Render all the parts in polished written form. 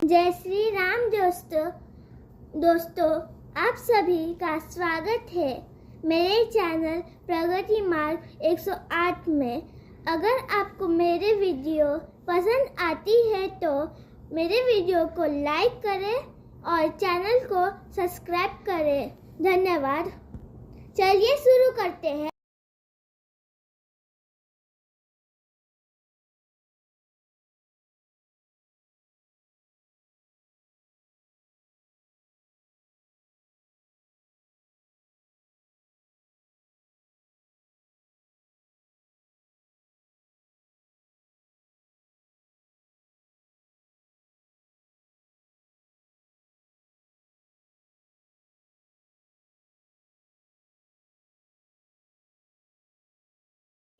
जय श्री राम दोस्तों आप सभी का स्वागत है मेरे चैनल प्रगति मार्ग 108 में। अगर आपको मेरे वीडियो पसंद आती है तो मेरे वीडियो को लाइक करें और चैनल को सब्सक्राइब करें। धन्यवाद। चलिए शुरू करते हैं।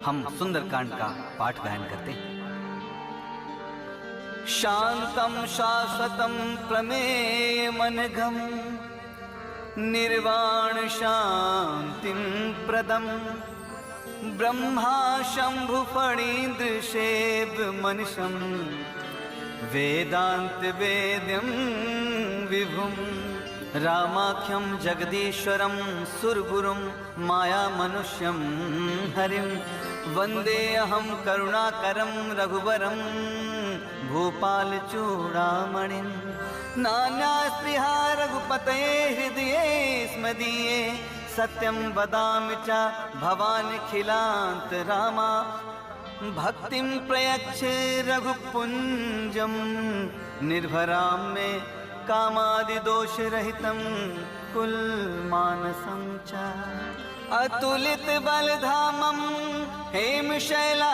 हम सुंदरकांड का पाठ गायन करते हैं। शांतम शाश्वतम प्रमेय मनघम निर्वाण शांतिम प्रदम ब्रह्मा शंभु फणीदृशेब मनिषम वेदांत वेद्यम विभुम रामाख्यम जगदीश्वरम सुरगुरुम माया मनुष्यम हरिम वंदे अहम करुणाकरम रघुवरम भूपाल चूड़ामणिम नान्यास्पृहा रघुपतये हृदये स्मदीये सत्यं वदामि च भवानिखिलान्त रामा भक्तिं प्रयच्छ रघुपुञ्जं निर्भरां मे कामादिदोष रहितं कुलमानसं च अतुलित बलधामं हेमशैलाभदेहं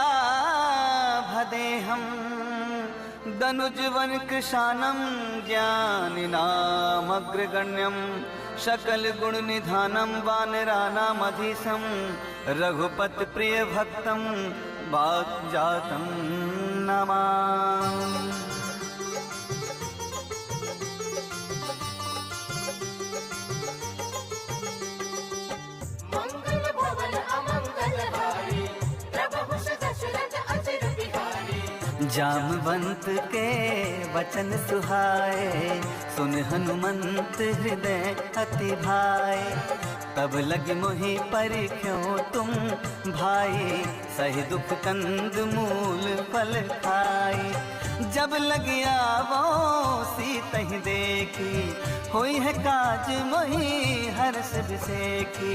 दनुजवन कृशानं ज्ञानिनामग्रगण्यं सकल गुण निधानं वानराणामधीशं रघुपति प्रिय भक्तं वाग्जातं नमामि। जामवंत के वचन सुहाए सुन हनुमंत हृदय अति भाए तब लगी मोहि परिख्यों तुम भाई सही दुख कंद मूल फल खाई जब लगी आवो सीतहि देखी होई है काज मोहि हर्ष बिसेखी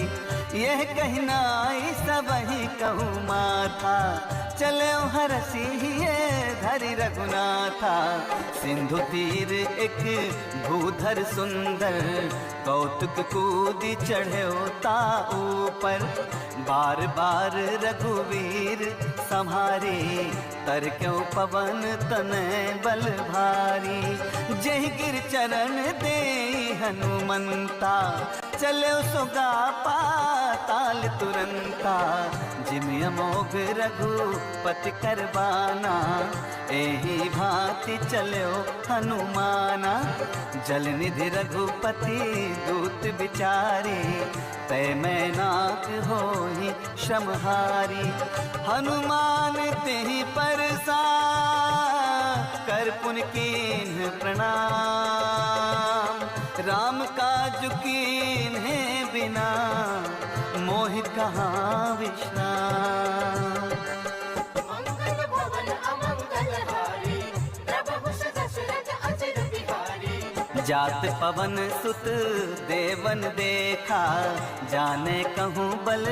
यह कहनाई सबहि कहूँ माथा चले हरसिए धरि रघुनाथा सिंधु तीर एक भूधर सुंदर कौतुक कूदी चढ़ो ता ऊपर बार बार रघुवीर संहारे तर क्यों पवन तनय बल भारी जय गिर चरण दे हनुमंता चलो सुगा पाताल तुरंता जिम अमोघ रघुपति करबाना एही भांति चलो हनुमाना जल निधि रघुपति दूत बिचारे तय मैं नाक होई श्रमहारी हनुमान तेहि परसा कर पुन कीन्ह प्रणाम राम काज कीन्हे बिना मोहि कहाँ विश्राम। मंगल भवन अमंगल हारी प्रभु दशरथ अचर बिहारी जात पवन सुत देवन देखा जाने कहूँ बल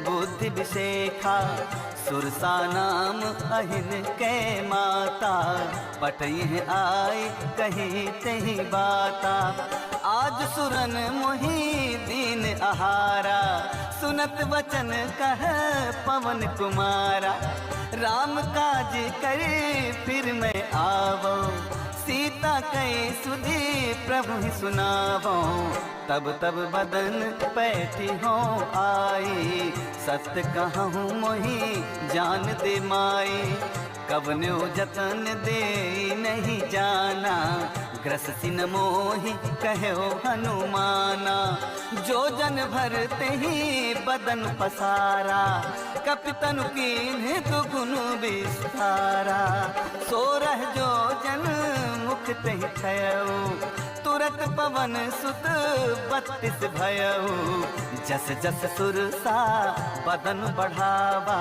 बुद्धि विशेखा सुरसा नाम अहिन के माता पटई आई कही तही बाता आज सुरन मोहि दीन आहारा सुनत वचन कह पवन कुमारा राम काज करे फिर मैं आवो सीता कई सुधी प्रभु ही सुनावो तब तब बदन पैठी हो आई सत्य कहूँ मोहि जान दे माई कवन्यो जतन दे नहीं जाना ग्रसिन मोहि कहो हनुमाना। जो जन भरते ही बदन पसारा, कपितनु कीन्ह दुगुनु विस्तारा। 16 जो जन मुख तहि थयऊ, तुरत पवन सुत 32 भयऊ। जस जस सुरसा बदन बढ़ावा,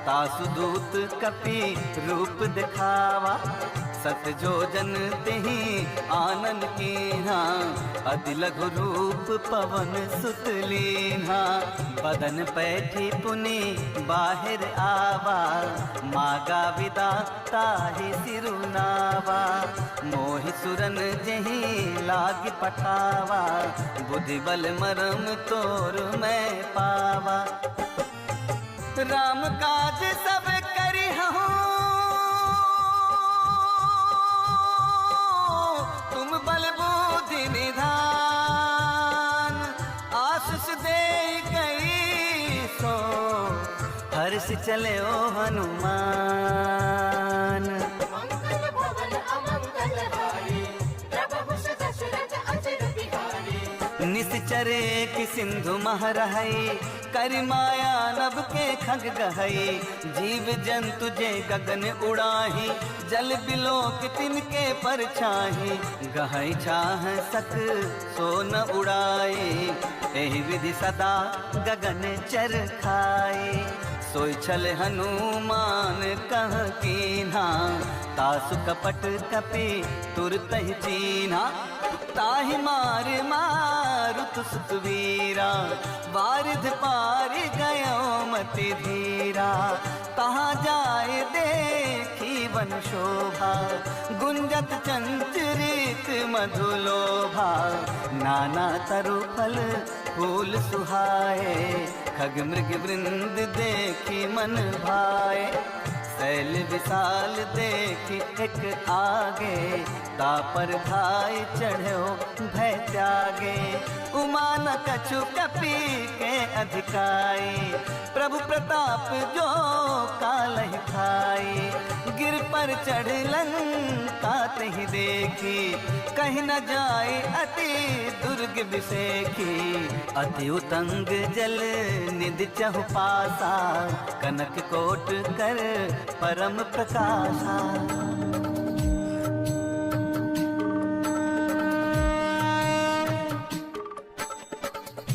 तासु दूत कपि रूप दिखावा। 7 जो जन तेहि आनन कीन्हा, अति लघु रूप पवन सुत लीन्हा। बदन पैठी पुनि बाहिर आवा, मागा विदा ताहि सिरुनावा। मोहि सुरन जेहि लाग पठावा, बुद्धि बल मरम तोर मैं पावा। राम काज सब करिहूँ, तुम बल बुद्धि निधान। आशीष दे गई सो, हर्ष चले ओ हनुमान। मंगल भवन अमंगल हारी, प्रभु दशरथ अचर बिहारी। निश्चरे कि सिंधु महरहई, करि माया नभ के खग गहई। जीव जंतु जे गगन उड़ाही, जल बिलोक तिनके परछाही। गहई छाह सक सो न उड़ाई, एहि विधि सदा गगन चर खाई। सोई छल हनुमान कह कीन्हा, तासु कपट कपि तुरत ही चीन्हा। ताहि मार मारुत सुत वीरा, वारिध पार गयो मति धीरा। तहाँ जाए देखी वन शोभा, गुंजत चंचरित मधुलोभा। नाना तरु फल फूल सुहाए, खग मृग वृंद देखी मन भाए। शैल विशाल देखी एक आगे, तापर भाई चढ़ो भय त्यागे। उमा न कछु कपि के अधिकाई, प्रभु प्रताप जो कालहि खाई। गिर पर चढ़ लंका तहि देखी, कहीं न जाए अति दुर्ग विसेखी। अति उतंग जल निधि चहु पासा, कनक कोट कर परम प्रकाशा।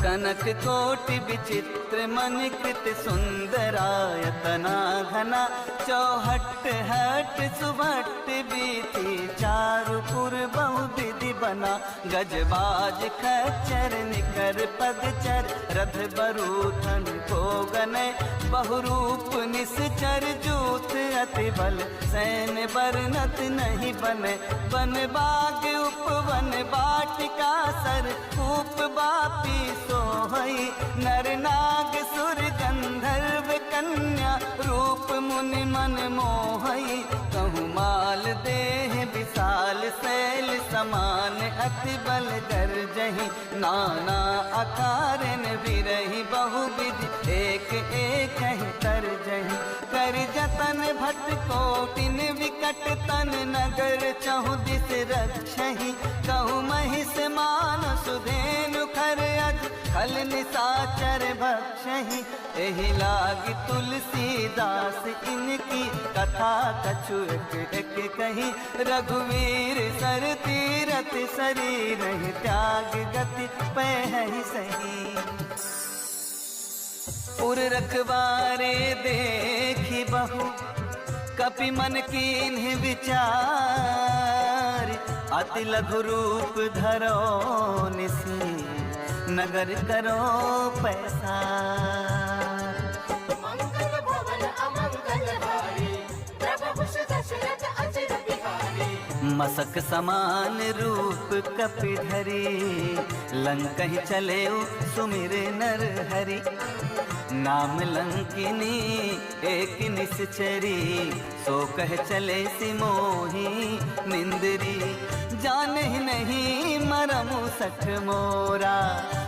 कनक कोटि विचित्र मन कृत सुंदरायतना घना। चौहट हट सुभट बीथी, चारुपुर बहु विधि बना। गजबाज खच्चर निकर पदचर, रथ बरूथन को गने। बहुरूप निश्चर जूथ अति बल, सैन बरनत नहीं बने। वन बाग उपवन बाटिका सर, कूप बापी सोहई। नर नाग सुर गंधर्व कन्या, रूप मुनि मन मोहई। कहूँ माल देह विशाल शैल समान, अति बल गर्जहि। नाना अकारन विरहि, बहुविधि एक एक ही तरजहि। कर जतन भट कोटिन विकट तन, नगर चहु दिस रक्षहि। कहूँ महिष मान सुधेनु खर अज, खल निसाचर भक्षहि। एहि लागी तुलसीदास इनकी, कथा कछु एक एक कही। रघुवीर सर तीरथ शरीर, त्याग गति पै सही। पुर रखवारे देखी बहु, कपि मन कीन्ह विचार। अति लघु रूप धरो निसी, नगर करो पैसार। मंगल भवन अमंगल हारी, प्रभु दशरथ अचर बिहारी। मसक समान रूप कपि धरी, लंकहि चले सुमिर नर हरि। नाम लंकिनी एक निश्चरी, सो कह चले सिमोही निंदरी। जाने नहीं मरमु सठ मोरा,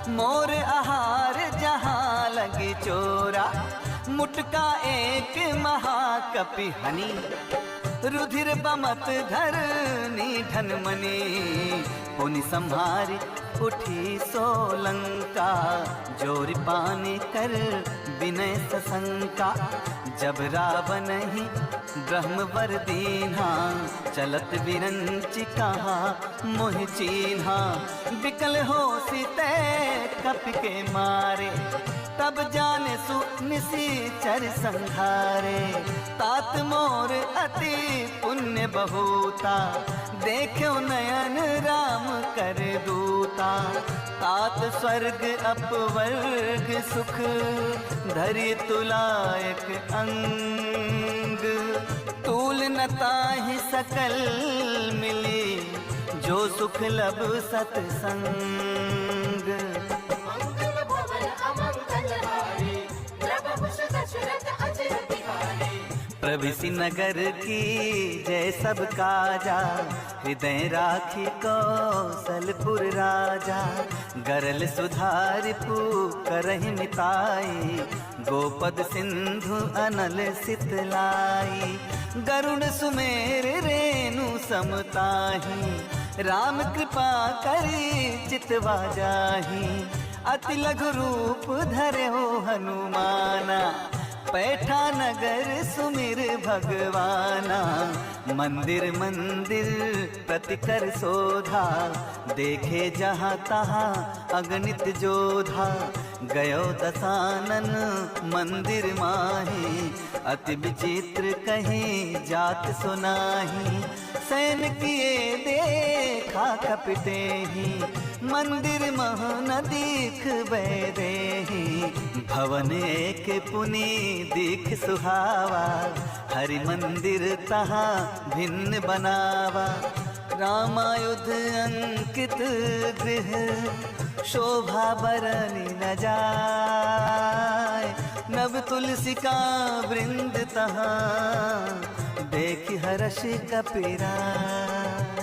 मोर आहार जहाँ लगे चोरा। मुटका एक महाकपि हनी, रुधिर बमत धर नीठन मनी, पुनि संहारी उठी सोलंका, जोरि पानी कर विनय सशंका। जब रावण ही ब्रह्मवर दीन्हा, चलत विरंच कहा मोहि चीन्हा। बिकल हो सीते कपि के मारे, तब जाने सुनिशिचर संहारे। तात मोर अति पुण्य बहुता, देखो नयन राम कर दूता। तात स्वर्ग अपवर्ग सुख, धरि तुलायक अंग। तूल न ताहि सकल मिली, जो सुख लब सतसंग। मंगल भवन अमंगल हारी, प्रभु दशरथ अजिर बिहारी। प्रभिसि नगर की जय सब काजा, हृदय राखी कौशलपुर राजा। गरल सुधारि करहि मिताई, गोपद सिंधु अनल सितलाई। गरुड़ सुमेर रेणु समताही, राम कृपा करी चितवा जाही। अति लघु रूप धरे हो हनुमाना, पैठा नगर सुमिर भगवाना। मंदिर मंदिर प्रति कर शोधा, देखे जहाँ तहाँ अगणित जोधा। गयो दशानन मंदिर माही, अति विचित्र कहीं जात सुनाही। सैन किए देखा कपटे ही, मंदिर मह न दीख बैदेही। भवन एक पुनि दीख सुहावा, हरि मंदिर तहाँ भिन्न बनावा। रामायुध अंकित गृह, शोभा बरनी न जाय। नव तुलसी का वृंद तहाँ, देखि हर्ष कपिराय।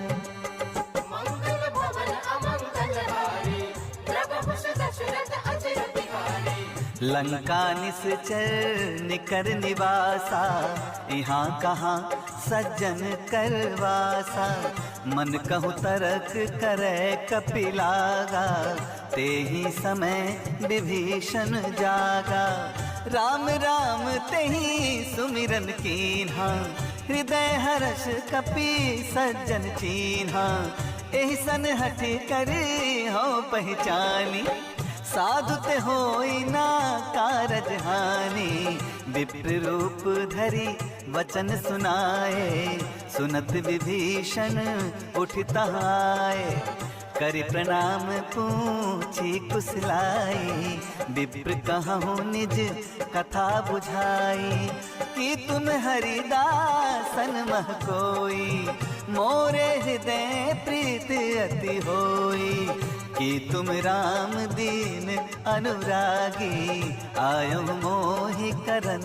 मंगल भवन अमंगल हारी, प्रभु दशरथ अजिर बिहारी। लंका निश्चर निकर निवासा, यहाँ कहाँ सज्जन करवासा। मन कहु तरक करे कपिलागा, ते ही समय विभीषण जागा। राम राम तेहि सुमिरन कीन्हा, हृदय हर्ष कपि सज्जन चीन्हा। एहि सन हठि करी हो पहचानी, साधु ते होई ना कारज हानि। विप्र रूप धरि वचन सुनाए, सुनत विभीषण उठि तहाए। करि प्रणाम पूछी कुशलाई, विप्र कहूँ निज कथा बुझाई। कि तुम हरिदासन मह कोई, मोरे हृदय प्रीत अति होई। कि तुम राम दीन अनुरागी, आयो मोहि करन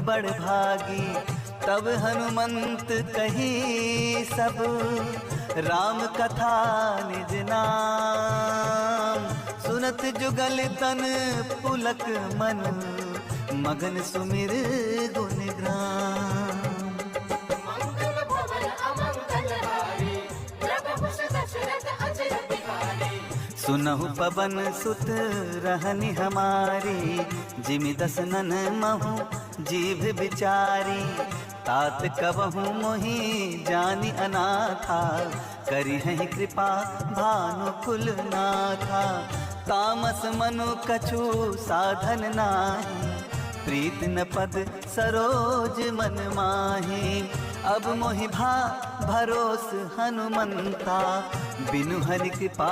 बड़ भागी। तब हनुमंत कही सब, राम कथा निज नाम। सुनत जुगल तन पुलक मन, मगन सुमिर गुण ग्राम। मंगल भवन अमंगल हारी, प्रभु दशरथ अजिर बिहारी। सुनहु पवन सुत रहनि हमारी, जिमि दसनन महु जीभ विचारी। तात कबहु मोहि जानि अनाथा, करिहहि कृपा भानु कुल नाथा। तामस मनु कछु साधन नाही, प्रीत न पद सरोज मन माही। अब मोहि भरोस हनुमंता, बिनु हरि कृपा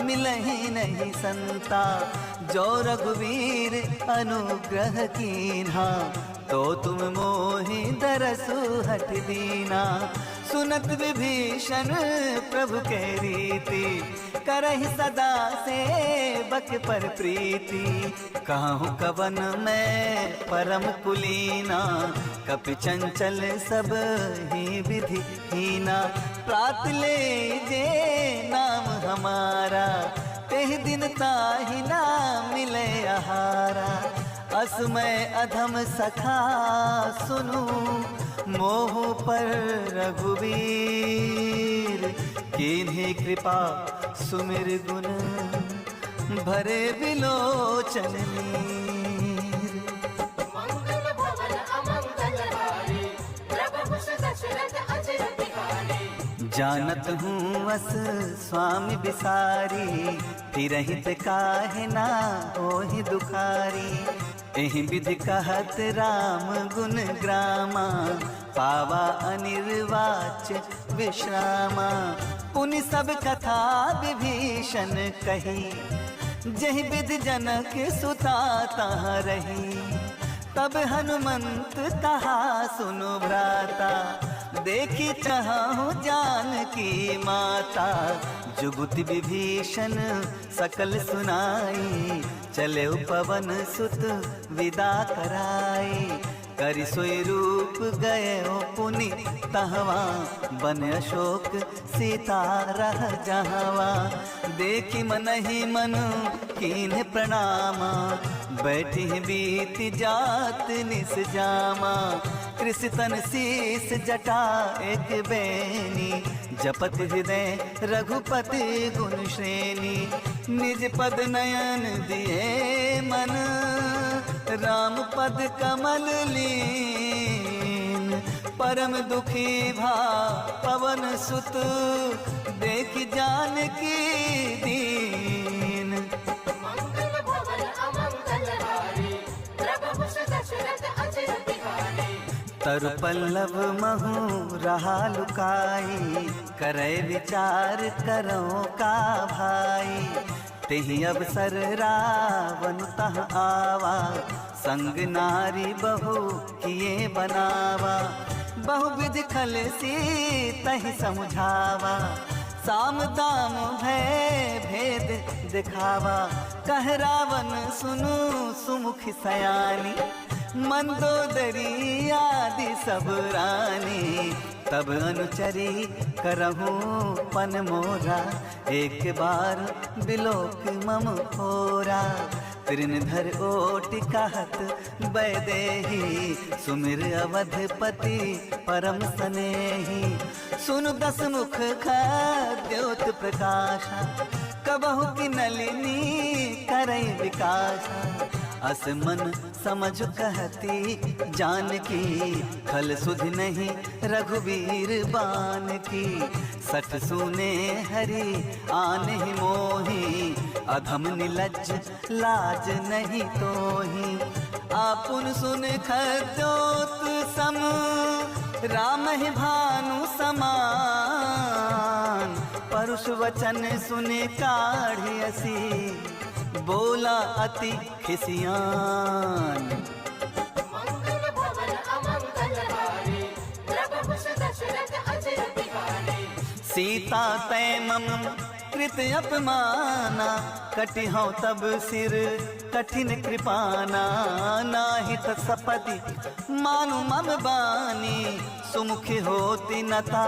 मिलहि नहीं संता। जो रघुवीर अनुग्रह कीन्हा, तो तुम मोहि दरसु हठ दीना। सुनत विभीषण प्रभु के रीति, करहि सदा सेवक पर प्रीति। कहूँ कवन मैं परम कुलीना, कपि चंचल सब ही विधि हीना। प्रात ले जे नाम हमारा, तेहि दिन ताहि ना मिले आहारा। असमय अधम सखा सुनु, मोह पर रघुवीर, कीन्ही कृपा सुमिर गुण, भरे विलोचन नीर। मंगल भवन अमंगल हारी, प्रभु कुश दशरथ अजर बिहारी। जानत हूँ अस स्वामी बिसारी, फिरहित काहे ना होहि दुखारी। एहि विधि कहत राम गुण ग्रामा, पावा अनिर्वाच विश्रामा। पुनि सब कथा विभीषण कही, जहि विधि जनक सुता तहाँ रही। तब हनुमंत कहा सुनु भ्राता, देखी चाहूं जानकी माता। जुगुति विभीषण सकल सुनाई, चले पवन सुत विदा कराई। करि सोई रूप गए पुनि तहवा, बन अशोक सीता रह जहवा। देखी मन ही मन कीन प्रणामा, बैठी बीत जात निस जामा। कृषितन शीस जटा एक बेनी, जपत हृदय रघुपति गुण श्रेणी। निज पद नयन दिए मन, राम पद कमल लीन। परम दुखी भा पवन सुत, देख जानकी दीन। मंगल भवन अमंगल हारी, प्रभु कुश दशरथ अजर बिहारी। तरु पल्लव महु रहा लुकाई, करे विचार करो का भाई। तेहि अवसर रावण तह आवा, संग नारी बहु किए बनावा। बहुविधि खल सीतहि समझावा, साम दाम भय भेद दिखावा। कह रावण सुनु सुमुख सयानी, मंदोदरी आदि सब रानी। तब अनुचरी करहूँ पन मोरा, एक बार बिलोक मम फोरा। तृणधर ओट कहत बैदेही, सुमिर अवधपति परम स्नेही। सुनु दस मुख खद्योत प्रकाशा, कबहु की नलिनी करई विकासा। अस मन समझ कहती जानकी, खल सुध नहीं रघुवीर बान की। सठ सुने हरि आने मोही, अधम निलज्ज लाज नहीं तोही। आपुन सुन खद्योत सम, राम ही भानु समान। परुष वचन सुने काढ़ी असी, बोला अति खिसियान। मंगल भवन अमंगल हारी, प्रभु कुश दशरथ अजर बिहारी। सीता तै मम कृत अपमाना, कटिहौ तब सिर कठिन कृपाना। नाहित सपति मानु मम बानी, सुमुख होती नता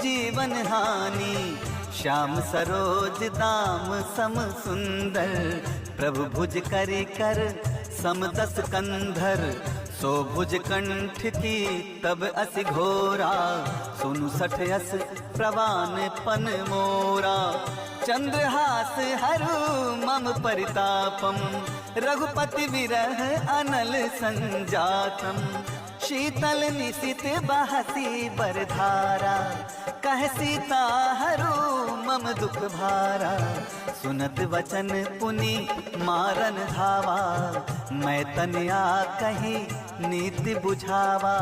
जीवन हानि। श्याम सरोज दाम सम सुंदर, प्रभु भुज करि कर समदस कंधर। सो भुज कंठ की तब अस घोरा, सुनु सठ अस प्रवान पन मोरा। चंद्रहास हरु मम परितापम, रघुपति विरह अनल संजातम। शीतल निशित बहसी बरधारा, कह सीता हरु मम दुख भारा। सुनत वचन पुनि मारन धावा, मैं तनया कही नीति बुझावा।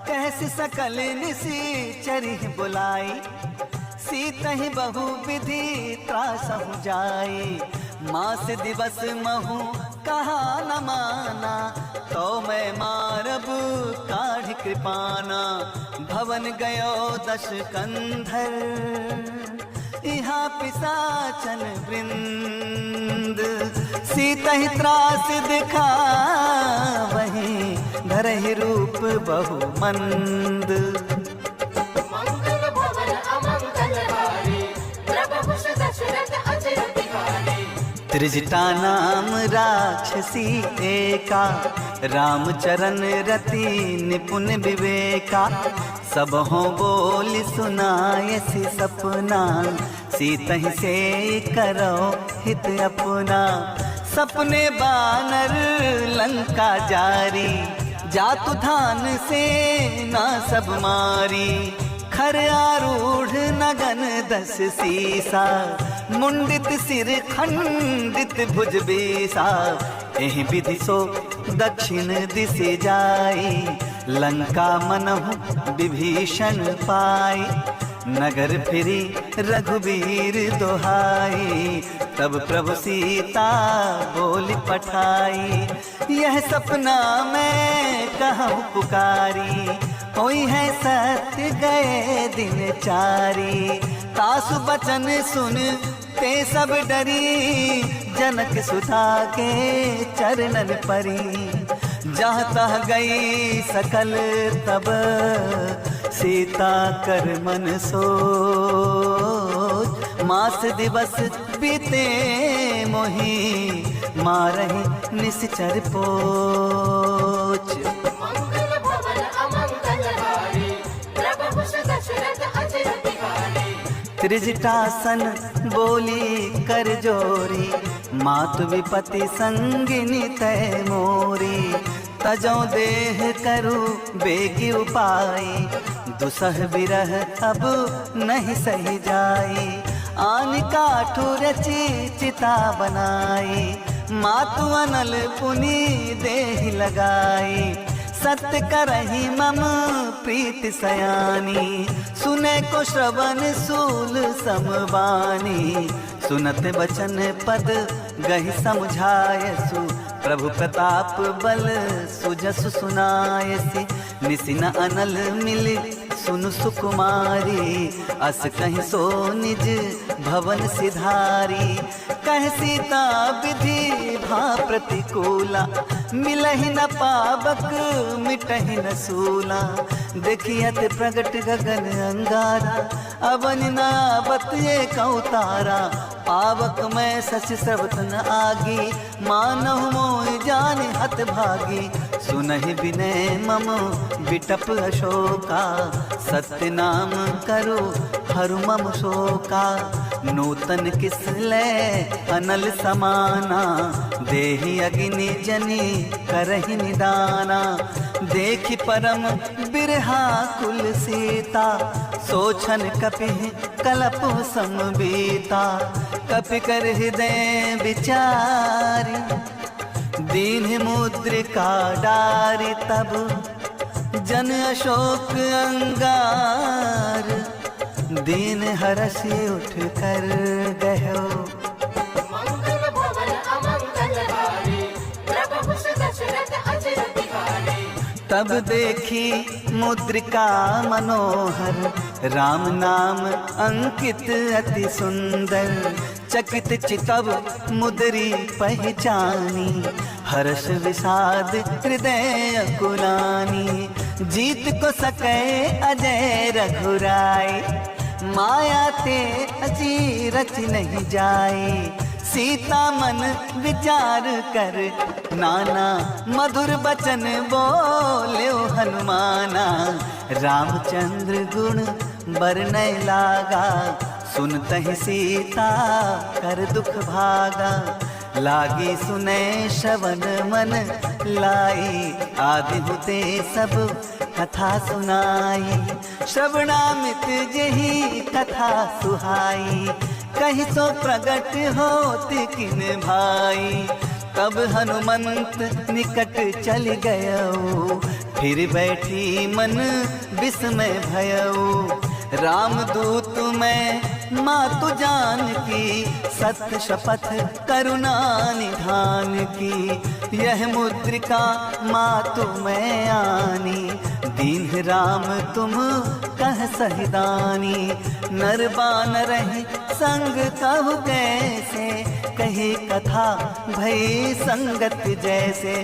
कहसी सकल निसी चरिह बुलाई, सीतहि बहु विधि त्रासहु जाई। मास दिवस महु कहा न माना, तो मैं मारब काढ़ कृपाना। भवन गयो दश कंधर, यहाँ पिसाचन वृंद। सीतहि त्रास दिखा वही, धरहि रूप बहु मंद। मंगल भवन अमंगल हारी, प्रभु कुश दशरथ अजर बिहारी। त्रिजटा नाम राक्षसी एका, रामचरण रति निपुण विवेका, सब हो बोल सुनायसि सपना, सीतहि से करो हित अपना। सपने बानर लंका जारी, जातु धान से ना सब मारी। खर आरूढ़ नगन 10 सीसा, मुंडित सिर खंडित भुज बीसा। एहि विधि सो दक्षिण दिश जाई, लंका मनहु विभीषण पाई। नगर फिरी रघुबीर दोहाई, तब प्रभु सीता बोली पठाई। यह सपना मैं कहूँ पुकारी, होई है सत्य गए दिन चारी। तासु बचन सुन ते सब डरी, जनक सुता के चरणन परी। जहाँ तह गई सकल तब, सीता कर मन सोच। मास दिवस बीते मोही, मारहि निश्चर पोच। मंगल भवन अमंगलहारी, प्रभु दशरथ अजिर बिहारी। त्रिजटासन बोली कर जोरी, मातु विपति संगिनी तय मोरी। तजो देह करु बेगी उपाई, दुसह विरह अब नहीं सही जाई। आन काठु रची चिता बनाई, मातु अनल पुनि देहि लगाई। सत्य करहि मम प्रीति सयानी, सुने को श्रवण सूल समवानी। सुनत बचन पद गहि समझायसु, प्रभु प्रताप बल सुजसु सुनायसि। निसिन अनल मिलि सुनु सुकुमारी, अस कहि सो निज भवन सिधारी। कह सीता विधि भा प्रतिकूला, मिलहि न पावक मिटहि न सूला। देखियत प्रगट गगन अंगारा, अवन नावत ये कौतारा। पावक मैं सच सर्वत न आगी, मानहु मोहि जानि हत भागी। सुनहि विनय मम विटप अशोका, सत्य नाम करो हरु मम शोका। नूतन किसले अनल समाना, देहि अग्नि जनि करहि निदाना। देखि परम बिरहा कुल सीता, सोचन कपि कलप समबीता। कपि कर हृदय विचारी, दीन मुद्रिका डारी। तब जन अशोक अंगार, दीन हरषि उठ कर गयो। मंगल भवन अमंगलहारी, प्रभु दशरथ अजिर बिहारी। तब देखी मुद्रिका मनोहर, राम नाम अंकित अति सुंदर। चकित चितव मुद्री पहचानी, हर्ष विषाद हृदय कुलानी। जीत को सके अजय रघुराई, माया ते अजी रच नहीं जाए। सीता मन विचार कर नाना, मधुर बचन बोल्यो हनुमाना। रामचंद्र गुण बरनय लागा, सुनतहि सीता कर दुख भागा। लागी सुने श्रवण मन लाई, आदि हुते सब कथा सुनाई। श्रवणामित जही कथा सुहाई, कहि सो प्रगट होत किन भाई। तब हनुमंत निकट चल गयो, फिर बैठी मन विस्मय भयो। रामदूत मैं मातु जान की, सत्य शपथ करुणा निधान की। यह मुद्रिका मातु मैं आनी, दीन राम तुम कह सहिदानी। नर बानरहि संग कहु कैसे, कही कथा भई संगत जैसे।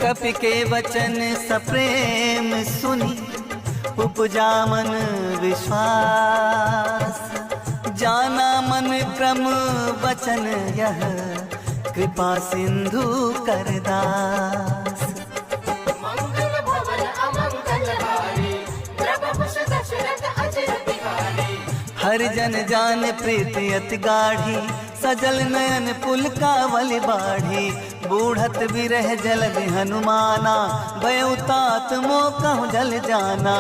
कपि के वचन सप्रेम सुनी, उपजा मन विश्वास। जाना मन क्रम वचन यह, कृपा सिंधु करदास। हर जन जान प्रीति अति गाढ़ी, सजल नयन पुल कावल बाढ़ी। बूढ़त भी रह जलद हनुमाना, भयउतात मो कहूँ जल जाना।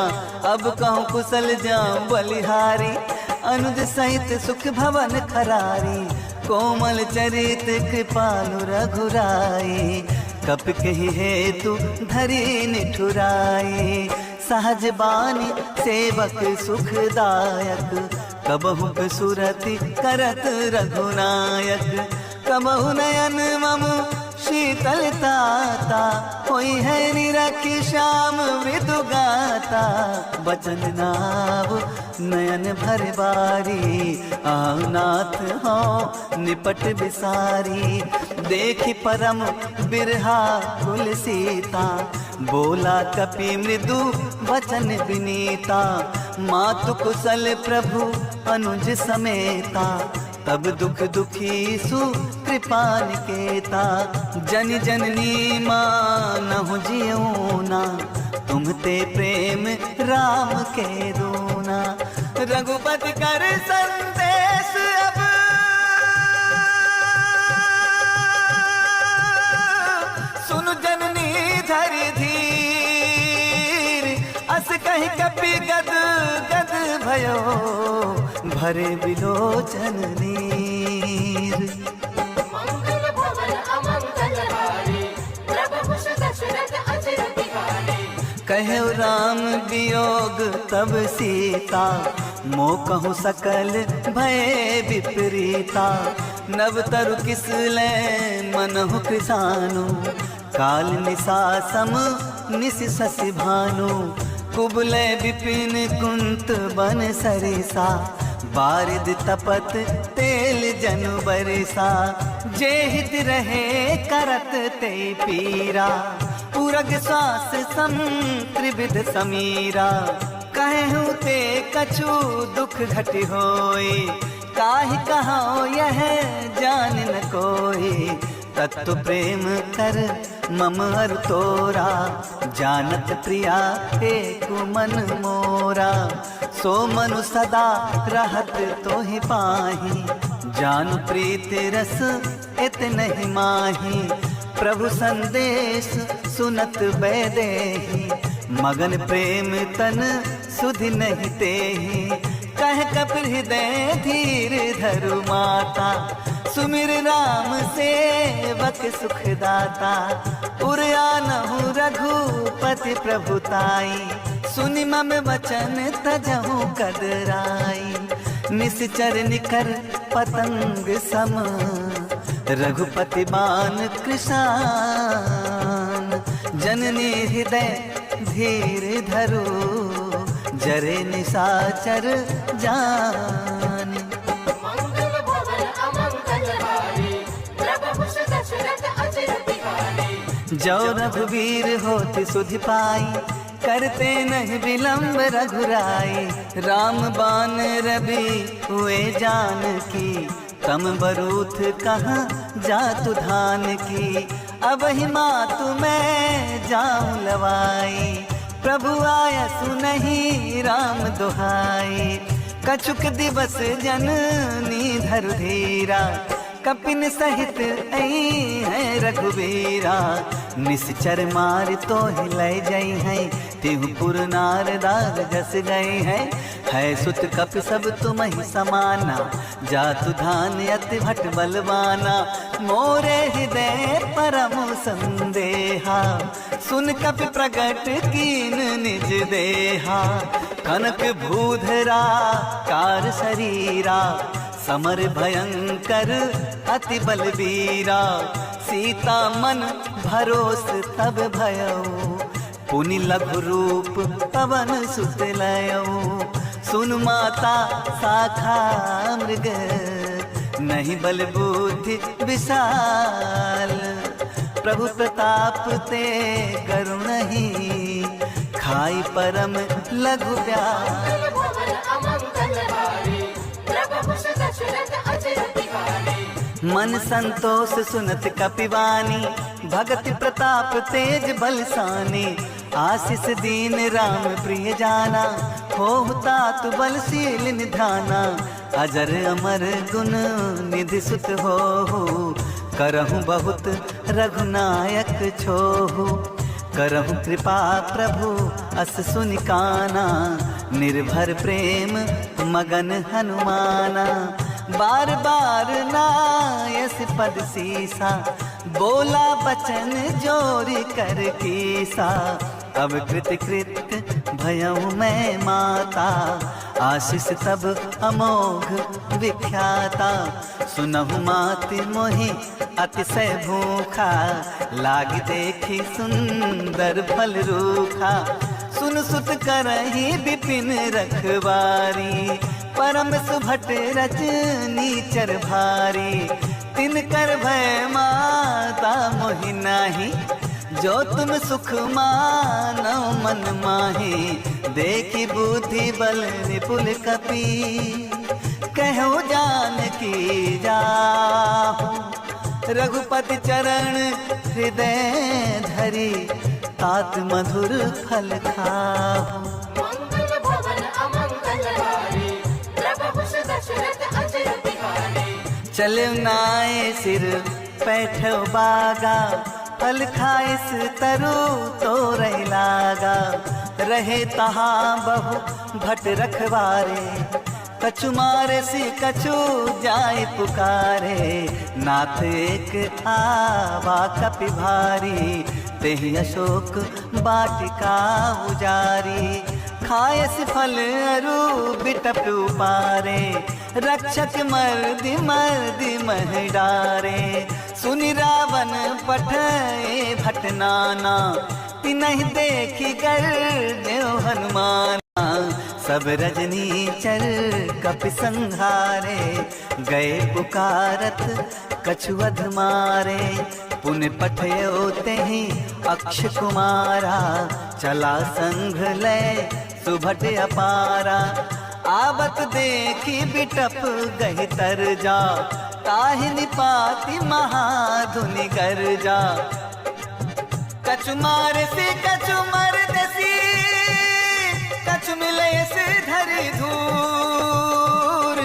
अब कहूँ कुशल जाम बलिहारी, अनुज सहित सुख भवन खरारी। कोमल चरित कृपालु रघुराई, कप कही हेतु धरी निठुराई। सहज बानी सेवक सुखदायक, कबहु सुरति करत रघुनायक। कबहु नयन मम शीतलताता, होई है निरखी श्याम मृदु गाता। बचन नाव नयन भर बारी, आओ नाथ हो निपट बिसारी। देखी परम बिरहा कुल सीता, बोला कपि मृदु वचन विनीता। मातु कुशल प्रभु अनुज समेता, तब दुख दुखी सु कृपा निकेता। जन जननी मानहु जिऊना, तुम ते प्रेम राम के दूना। रघुपति कर संदेश अब सुन जननी धरि धीर। अस कहि कपि गद गद भयो, भरे बिलोचन नीर। मंगल भवन अमंगल हारी, प्रभु दशरथ अचर बिहारी। कहे राम वियोग तब सीता, मो कहूँ सकल भय विपरीता। नव तरु किसले मनहु कृसानु, काल निसा सम निस शशि भानु। कुबले विपिन कुंत बन सरिसा, बारिद तपत तेल जनु बरसा। जे हित रहे करत ते पीरा, उरग श्वास सम त्रिविध समीरा। कहूँ ते कछु दुख घट होई, काहि कहो यह जान न कोई। तत्व प्रेम कर मम हर तोरा, जानत प्रिया एक मन मोरा। सो मनु सदा रहत तो ही पाही, जान प्रीत रस इतने माही। प्रभु संदेश सुनत बैदेही, मगन प्रेम तन सुधि नहीं तेहि। कह कपिल हृदय धीर धरु माता, सुमिर राम सेवक सुखदाता। उर आनहु रघुपति प्रभुताई, सुनि मम वचन तजहु कदराई। निश्चर निकर पतंग सम, रघुपति बान कृशान। जननी हृदय धीर धरो, जरे निशाचर जान। मंगल भवन अमंगल हारी, प्रभु दशरथ अचर बिहारी। जो रघुवीर होति सुधि पाई, करते नहीं विलंब रघुराई। राम बान रवि हुए जानकी, तम बरूथ कहाँ जातु धान की। अब ही मातु मैं जाऊं लवाई, प्रभु आया सुनहि राम दुहाई। कछुक दिवस जननी धरु धीरा, कपिन सहित आई है रघुवीरा। निश्चर मार तो हिलय जई है, तिहु पुर नारदार जस गए हैं। है सुत कपि सब तुम ही समाना, जातु धान अति भट बलवाना। मोरे हृदय परम संदेहा, सुन कपि प्रगट कीन निज देहा। कनक भूधरा कार शरीरा, समर भयंकर अति बलवीरा। सीता मन भरोस तब भयऊ, पुनि लघु रूप पवन सुत लयऊ। सुन माता शाखा मृग, नहीं बल बुद्धि विशाल। प्रभु प्रताप ते करुणहि, खाई परम लघु व्याल। मंगल भवन अमंगल हारी, प्रभु दशरथ अचर बिहारी। मन संतोष सुनत कपिवानी, भगति प्रताप तेज बलसानी। आशीष दीन राम प्रिय जाना, हो तात बलशील निधाना, अजर अमर गुण निधि सुत हो, करहु बहुत रघुनायक छोहु, करहु कृपा प्रभु अस सुनि काना, निर्भर प्रेम मगन हनुमाना, बार बार नायस पद सीसा, बोला बचन जोरी कर कीसा, अब कृत कृत भयउ मैं माता, आशीष तब अमोघ विख्याता, सुनहु माति मोहि अतिशय भूखा, लाग देखी सुंदर फल रूखा, सुन सुत करहि विपिन रखवारी, परम सुभट रजनी चर भारी, तिनकर भय माता मोहि नाही, जो तुम सुख मानो मन माही, देखी बुद्धि बल विपुल कपि, कहो जानकी जाहु, रघुपति चरण हृदय धरी, तात मधुर फल खाहु। मंगल भवन अमंगल हारी, प्रभु दशरथ अचर बिहारी, चले नाये सिर पैठो बागा, फल खाइस तरु तोरई लागा, रहे तहाँ बहु भट रखवारे, कछु मारे सी कछु जाय पुकारे, नाथ एक आवा कपि भारी, तेहि अशोक बाटिका उजारी, खायस फल अरु बिटप उपारे, रक्षक मर्दि मर्दि मह डारे, सुनि रावण पठए भटनाना, तिनहि देखी गर्जो हनुमाना, सब रजनी चर कपि संहारे, गए पुकारत कछु अध मारे, पुन पठयो तेहि अक्ष कुमारा, चला संघ लय सुभट अपारा, आवत देखी बिटप गहि तर जा, ताहि निपाति महाधुनि गर्जा, कछु मार से कछु मर दसी, कछु मिले से धरि धूर,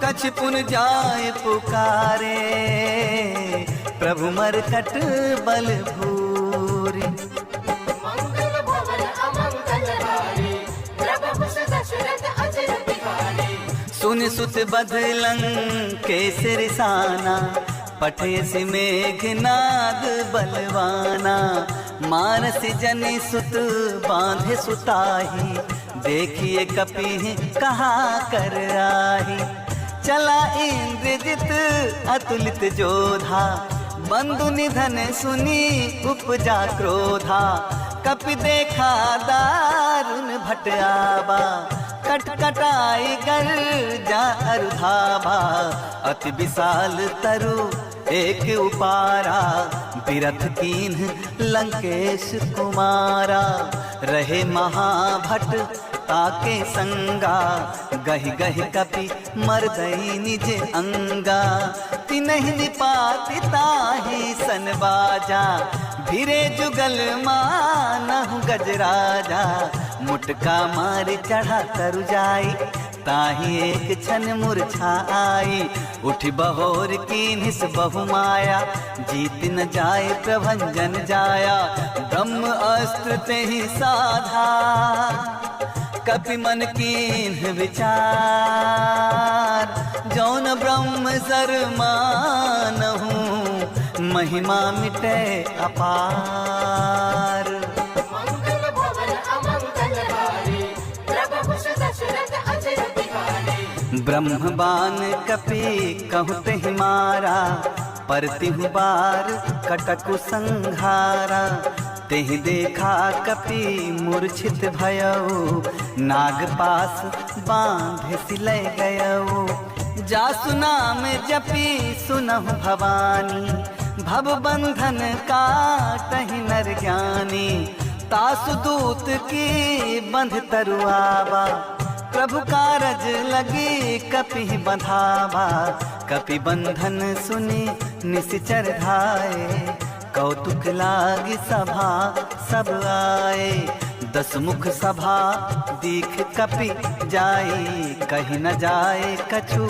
कछु पुन जाय पुकारे, प्रभु मरकट बल भूरि। मंगल भवन अमंगल हारी, प्रभु दशरथ अचर बिहारी, सुन सुत बदलं केसर साना, पठेसि मेघनाद बलवाना, मानस जनि सुत बांधे सुताही, देखिए कपि कहाँ कर आही, चला इंद्रजित अतुलित जोधा, बंधु निधन सुनी उपजा क्रोधा, कपि देखा दारुण भट आबा, कटकटाई गर्जा अरुधाभा, अति विशाल तरु एक उपारा, बिरथ कीन्ह लंकेश कुमारा, रहे महाभट ताके संगा, गहि गहि कपि मर्दई निज अंगा, तिनहि निपाति ताहि सन बाजा, भिरे जुगल मानहु गजराजा, मुटका मार चढ़ा तरु जाई, ताहि एक क्षण मूर्छा आई, उठ बहोर कीन्हिस बहु माया, जीत न जाय प्रभंजन जाया, ब्रह्म अस्त्र तेहि साधा, कपि मन कीन्ह विचार, जौन ब्रह्म सर मानहु, महिमा मिटे अपार। मंगल भवन अमंगल हारी, प्रभु दशरथ अचर बिहारी, ब्रह्म बान कपि कहु तेहि मारा, परतिहु बार कटकु संघारा, तेहि देखा कपि मूर्छित भयउ, नाग पास बांधे सिलय गयउ, जासु नाम जपि सुनहु भवानी, भव बंधन काटहि नर ज्ञानी, तासु दूत की बंध तरुआवा, प्रभु कारज लगी कपि बंधावा, कपि बंधन सुनि निश्चर धाये, कौतुक लागी सभा सब आए, दस मुख सभा दीख कपि जाई, कहीं न जाए कछु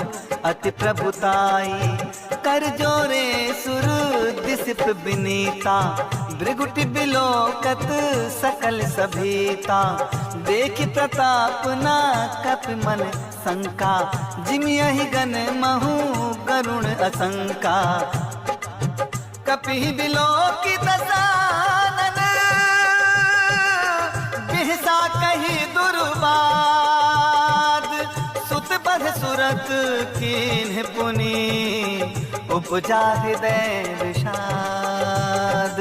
अति प्रभुताई। कर जोरे सुर दिसिप बिनीता, भृगुटि बिलोकत सकल सभीता। देख प्रताप ना कपि मन शंका, जिमियहि गण महु गरुण असंका। कपि बिलोकी दसानन, बिहसा कही दुर्बाद। सुत बध सुरत कीन्ह पुनि, उपजा हृदय विषाद।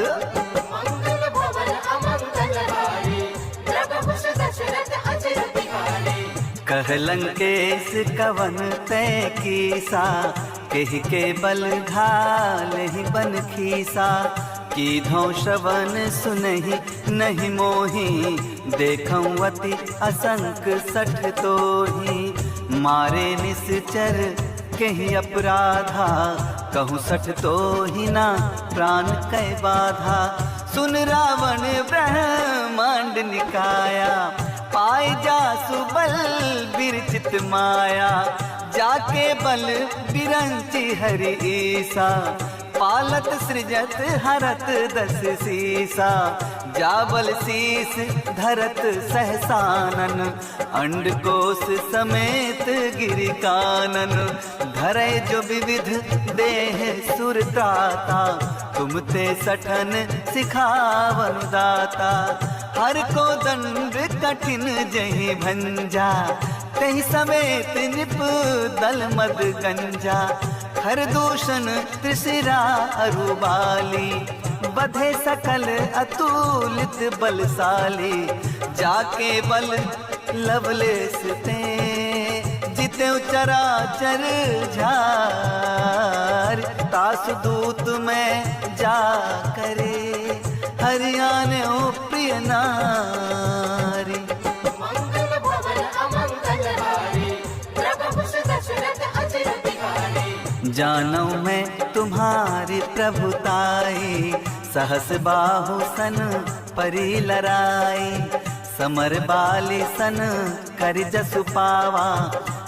मंगल भवन अमंगल हारी, प्रभु कुश दशरथ अचिर बिहारी। कह लंकेश कवन तय कीसा, कहि के बल घाल ही बन खीसा। कीधौ श्रवण सुनहि नहीं मोहि, देखऊं अति असंक सठ तोहि। मारे निश्चर कहीं अपराधा, कहूँ सठ तोहि ना प्राण कै बाधा। सुन रावण ब्रह्मांड निकाया, पाए जासु बल बिरचित माया। जाके बल बिरंचि हरि ईसा, पालत सृजत हरत दस सीसा। जाबल शीस धरत सहसानन, अंडकोश समेत गिरि कानन। धरे जो विविध देह सुरताता, तुम ते सठन सिखावन दाता। हर को दंड कठिन जहि भंजा, तहि समेत निप दल मद गंजा। हर दूषण त्रिशिरा अरुबाली, बधे सकल अतुलित बलशाली। जाके बल लवलेस ते, जिते चराचर झार। तासु दूत में जा करे, हरियाणे ओ प्रिय नारी। मंगल भवन अमंगल हारी, प्रभु कुश दशरथ अचिर बिहारी। जानौ मैं तुम्हारी प्रभुताई, सहस बाहु सन परी लराई। समर बाली सन करि जसु पावा,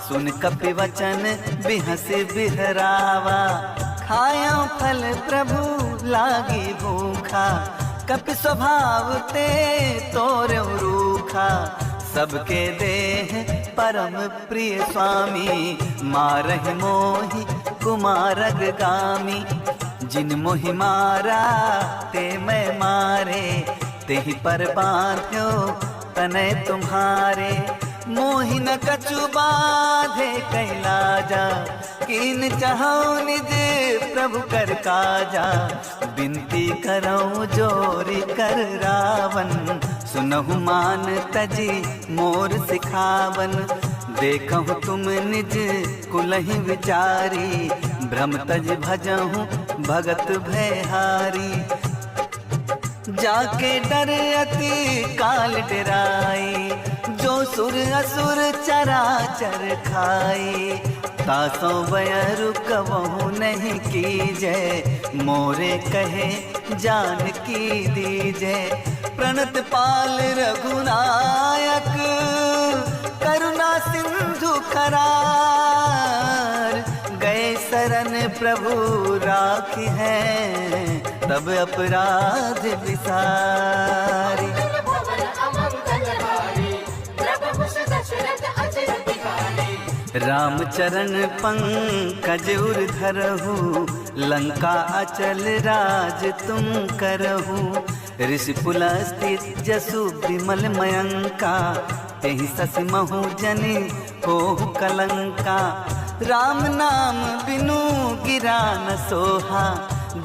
सुन कपि वचन बिहस बिहरावा। खायौ फल प्रभु लागी भूखा, कपि स्वभाव ते तोरौ रूखा। सबके देह परम प्रिय स्वामी, मारहि मोहि कुमारग गामी। जिन मोहि मारा ते मैं मारे, तेहि पर बांध्यो तनय तुम्हारे। मोहि न कछु बाधे कैलाजा, कीन चाहौ निज प्रभु कर काजा। बिनती करऊं जोरी कर रावण, सुनहु मान तजी मोर सिखावन। देखहु तुम निज कुलहि विचारी, भ्रम तज भजहु भगत भयहारी। जाके डर अति काल डराई, जो सुर असुर चराचर खाई। तासो बयरु कबहु नहीं कीजे, मोरे कहे जानकी दीजे। प्रणत पाल रघुनायक, करुणा सिंधु करार। गए शरण प्रभु राखी है, तब अपराध विसारी। मंगल भवन अमंगल हारी, प्रभु कुश दशरथ अचिर बिहारी। राम चरण पंकज उर धरहु, लंका अचल राज तुम करहु। ऋषि पुलस्थित जसु विमल मयंका, तेहि ससि महु जनि होहु कलंका। राम नाम बिनु गिरा न सोहा,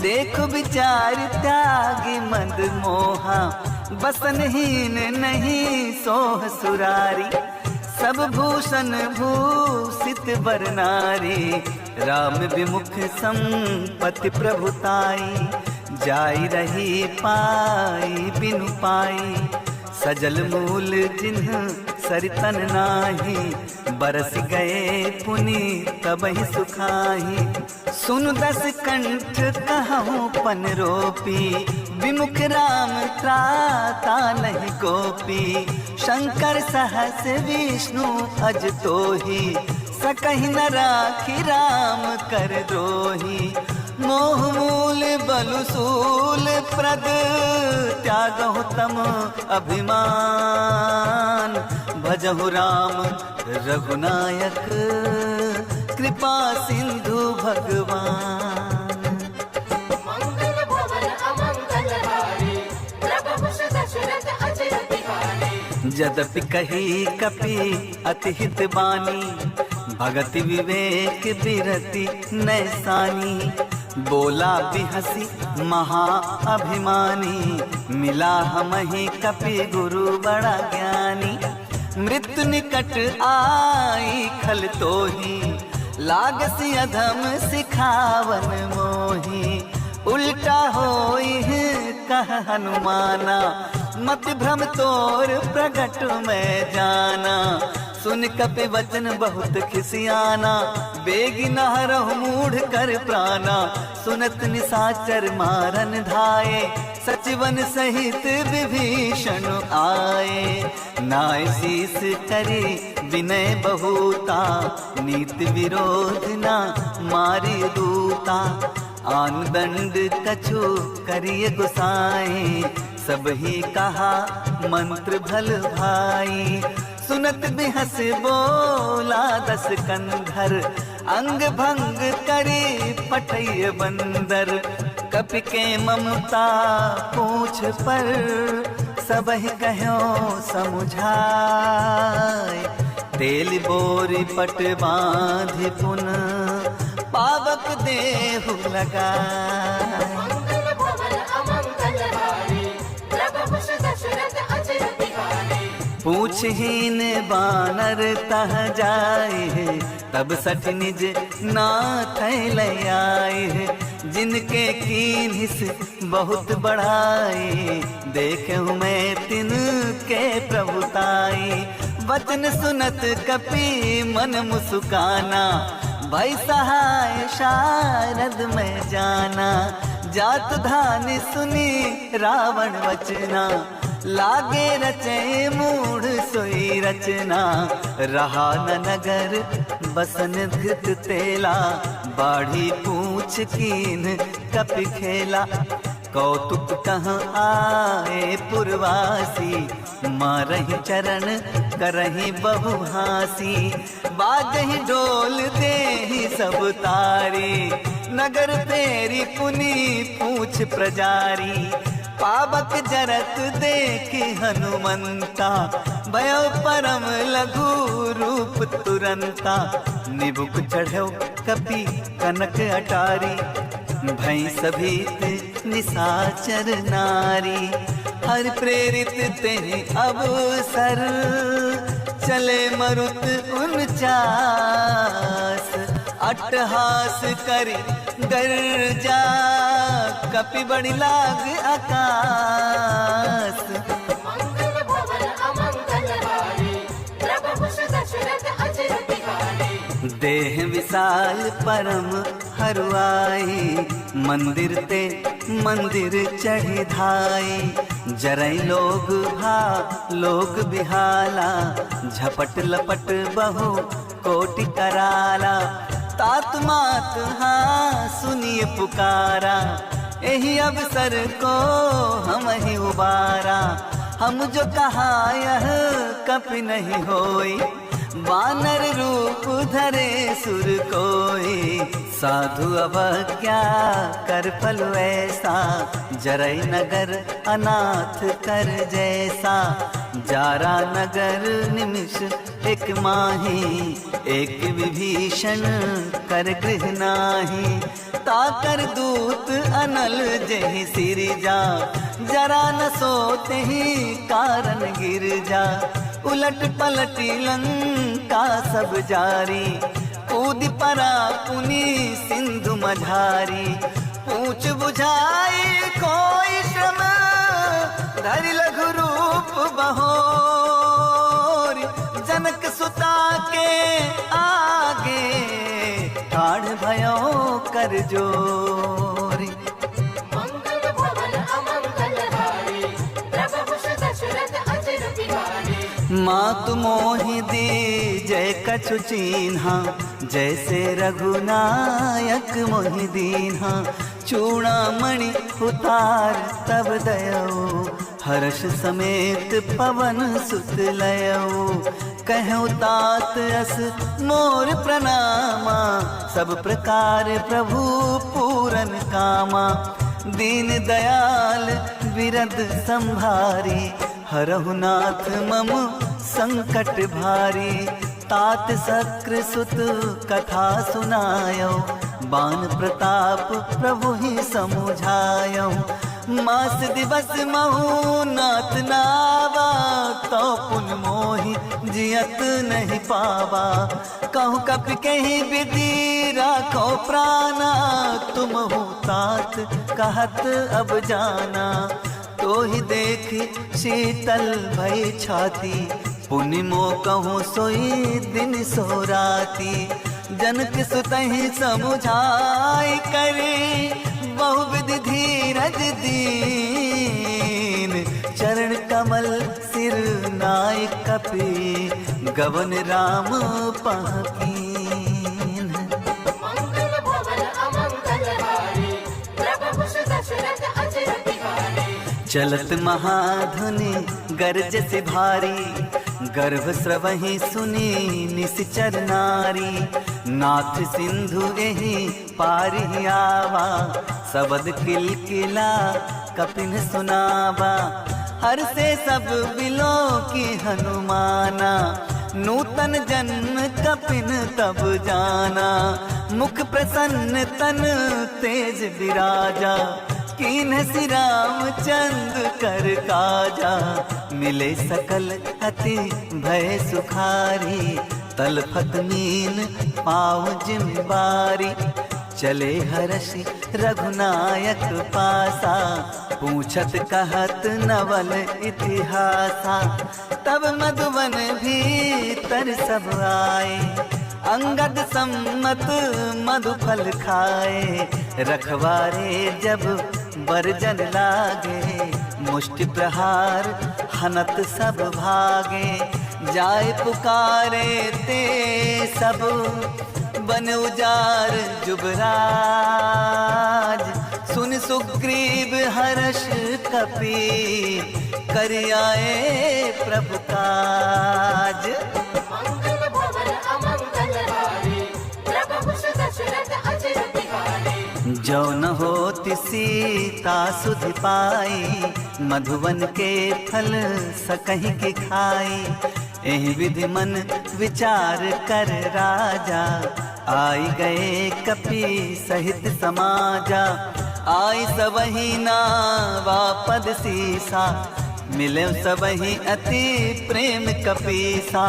देख विचार त्यागी मद मोहा। बसनहीन नहीं सोह सुरारी, सब भूषण भूषित बर नारी। राम विमुख संपत्ति प्रभुताई, जाई रही पाई बिनु पाई। सजल मूल जिन्ह सरितन नाही, बरस गए पुनि तबहि सुखाही। सुन दस कंठ कहूँ पन रोपी, विमुख राम त्राता नहीं कोपी, शंकर सहस विष्णु अज तोही, सकहि न राखी राम कर द्रोही। मोह मूल बलुसूल प्रद, त्यागहु तम अभिमान, भजहु राम रघुनायक, कृपा सिंधु भगवान। मंगल भवन अमंगल हारी, प्रभु कुश दशरथ अजिर बिहारी। यद्यपि कही कपि अति हित बानी, भगति विवेक बिरति नैसानी। बोला बिहसी महा अभिमानी, मिला हमहि कपि गुरु बड़ा ज्ञानी। मृत्यु निकट आई खल तोही, लागसी अधम सिखावन मोही। उल्टा होई कह हनुमाना, मति भ्रम तोर प्रगट में जाना। सुन कपि वचन बहुत खिसियाना, बेगी नहरहु मूढ़ कर प्राणा। सुनत निशाचर मारन धाये, सचिवन सहित विभीषण आए। नाय शीस करी विनय बहुता, नीति विरोध ना मारी दूता। आन दंड कछु करिय गुसाए, सब ही कहा मंत्र भल भाई। सुनत बिहस बोला दस कंधर, अंग भंग करे पठय बंदर। कपि के ममता पूछ पर, सबहि कहो समुझाए। तेल बोरी पट बांधि पुन, पावक देहु लगाए। मंगल भवन अमंगल हारी, प्रभु कुश दशरथ अजिर बिहारी। पूछहीन बानर तह जाए, तब सठ निज नाथ लय आए। जिनके कीन्हिस बहुत बढ़ाए, देखूं मैं तिनके प्रभुताई। वचन सुनत कपि मन मुस्काना, भई सहाय शारद में जाना। जात धानि सुनी रावण वचना, लागे रचे मूढ़ सोई रचना। रहा न नगर बसन घृत तेला, बाढ़ी पूछ कीन कपि खेला। कौतुक कहाँ आए पुरवासी, मारहि चरण करहि बहु हासी। बाजहि ढोल देहि सब तारी, नगर फेरी पुनि पूछ प्रजारी। पावक जरत देखि हनुमंता, भयो परम लघु रूप तुरंता। निबुक चढ़ो कपि कनक अटारी, भई सभीत निशाचर नारी। हर प्रेरित तेहि अवसर, चले मरुत 49 अट्टहास करि गर्जा। कपि बड़ी लाग आकाश, मंगल भवन अमंगल हारी, प्रभु कुश दशरथ अजिर बिहारी। देह विशाल परम हरुआई, मंदिर ते मंदिर चढ़ी धाई। जरई लोग भा लोग बिहाला, झपट लपट बहु कोटि कराला। तात मात हाँ सुनिए पुकारा, यही अवसर को हम ही उबारा। हम जो कहा यह कपि नहीं होई, वानर रूप धरे सुर कोई। साधु अवज्ञा कर फल ऐसा, जरई नगर अनाथ कर जैसा। जारा नगर निमिष एक माही, एक विभीषण कर गृह नाही। ताकर दूत अनल जहि सिरजा, जरा न सोते ही कारण गिर जा। उलट पलटी लंका सब जारी, कूद परा पुनि सिंधु मझारी। पूछ बुझाई कोई श्रम, धरि लघु रूप बहोरी। जनक सुता के आगे, ठाढ़ भयो कर जोरी। मंगल भवन अमंगल मातु मोहि दीजय कछु चीन्हा, जैसे रघुनायक मोहि दीन्हा। चूड़ामणि उतार तब दयो, हर्ष समेत पवन सुत लयो। कहूँ तात अस मोर प्रणामा, सब प्रकार प्रभु पूरन कामा। दीन दयाल विरद संभारी, हरहु नाथ मम संकट भारी। तात शक्र सुत कथा सुनायो, बान प्रताप प्रभु ही समुझायो। मास दिवस महु नाथ नावा, तो पुन मोहि जियत नहीं पावा। कहूँ कपि कहीं विधि राखो प्राणा, तुम हो तात कहत अब जाना। तो ही देख शीतल भई छाती, पुनि मो कहूँ सोई दिन सो राती। जनक सुतहि समुझाई करे, बहुविध धीरज दीन। चरण कमल सिर नाय कपि, गवन राम पहकीन। मंगल भवन अमंगल हारी, प्रभु कुश दशरथ अचर बिहारी। चलत महाधुनि गरज से भारी, गर्भ स्रवहि सुनी निश्चर नारी। नाथ सिंधु एहि पारि आवा, सबद किलकिला कपिन सुनावा। हर से सब बिलो की हनुमाना, नूतन जन्म कपिन तब जाना। मुख प्रसन्न तन तेज विराजा, कीन्ह श्री रामचंद्र कर काजा। मिले सकल अति भय सुखारी, तलफत मीन पाँव जिम्बारी। चले हर्षि रघुनायक पासा, पूछत कहत नवल इतिहासा। तब मधुवन भीतर सब आए, अंगद सम्मत मधुफल खाए। रखवारे जब बरजन लागे, मुष्टि प्रहार हनत सब भागे। जाय पुकारे ते सब, बन उजार जुबराज। सुन सुग्रीव हर्ष कपि, कर आए प्रभु काज। मंगल भवन अमंगल हारी, प्रभु कुश दशरथ अचर बिहारी। जो न होति सीता सुधि पाई, मधुवन के फल सकहि की खाई। एहि विधि मन विचार कर राजा, आई गए कपि सहित समाजा। आई सबहि नावा पद सीसा, मिले सबहि अति प्रेम कपीसा।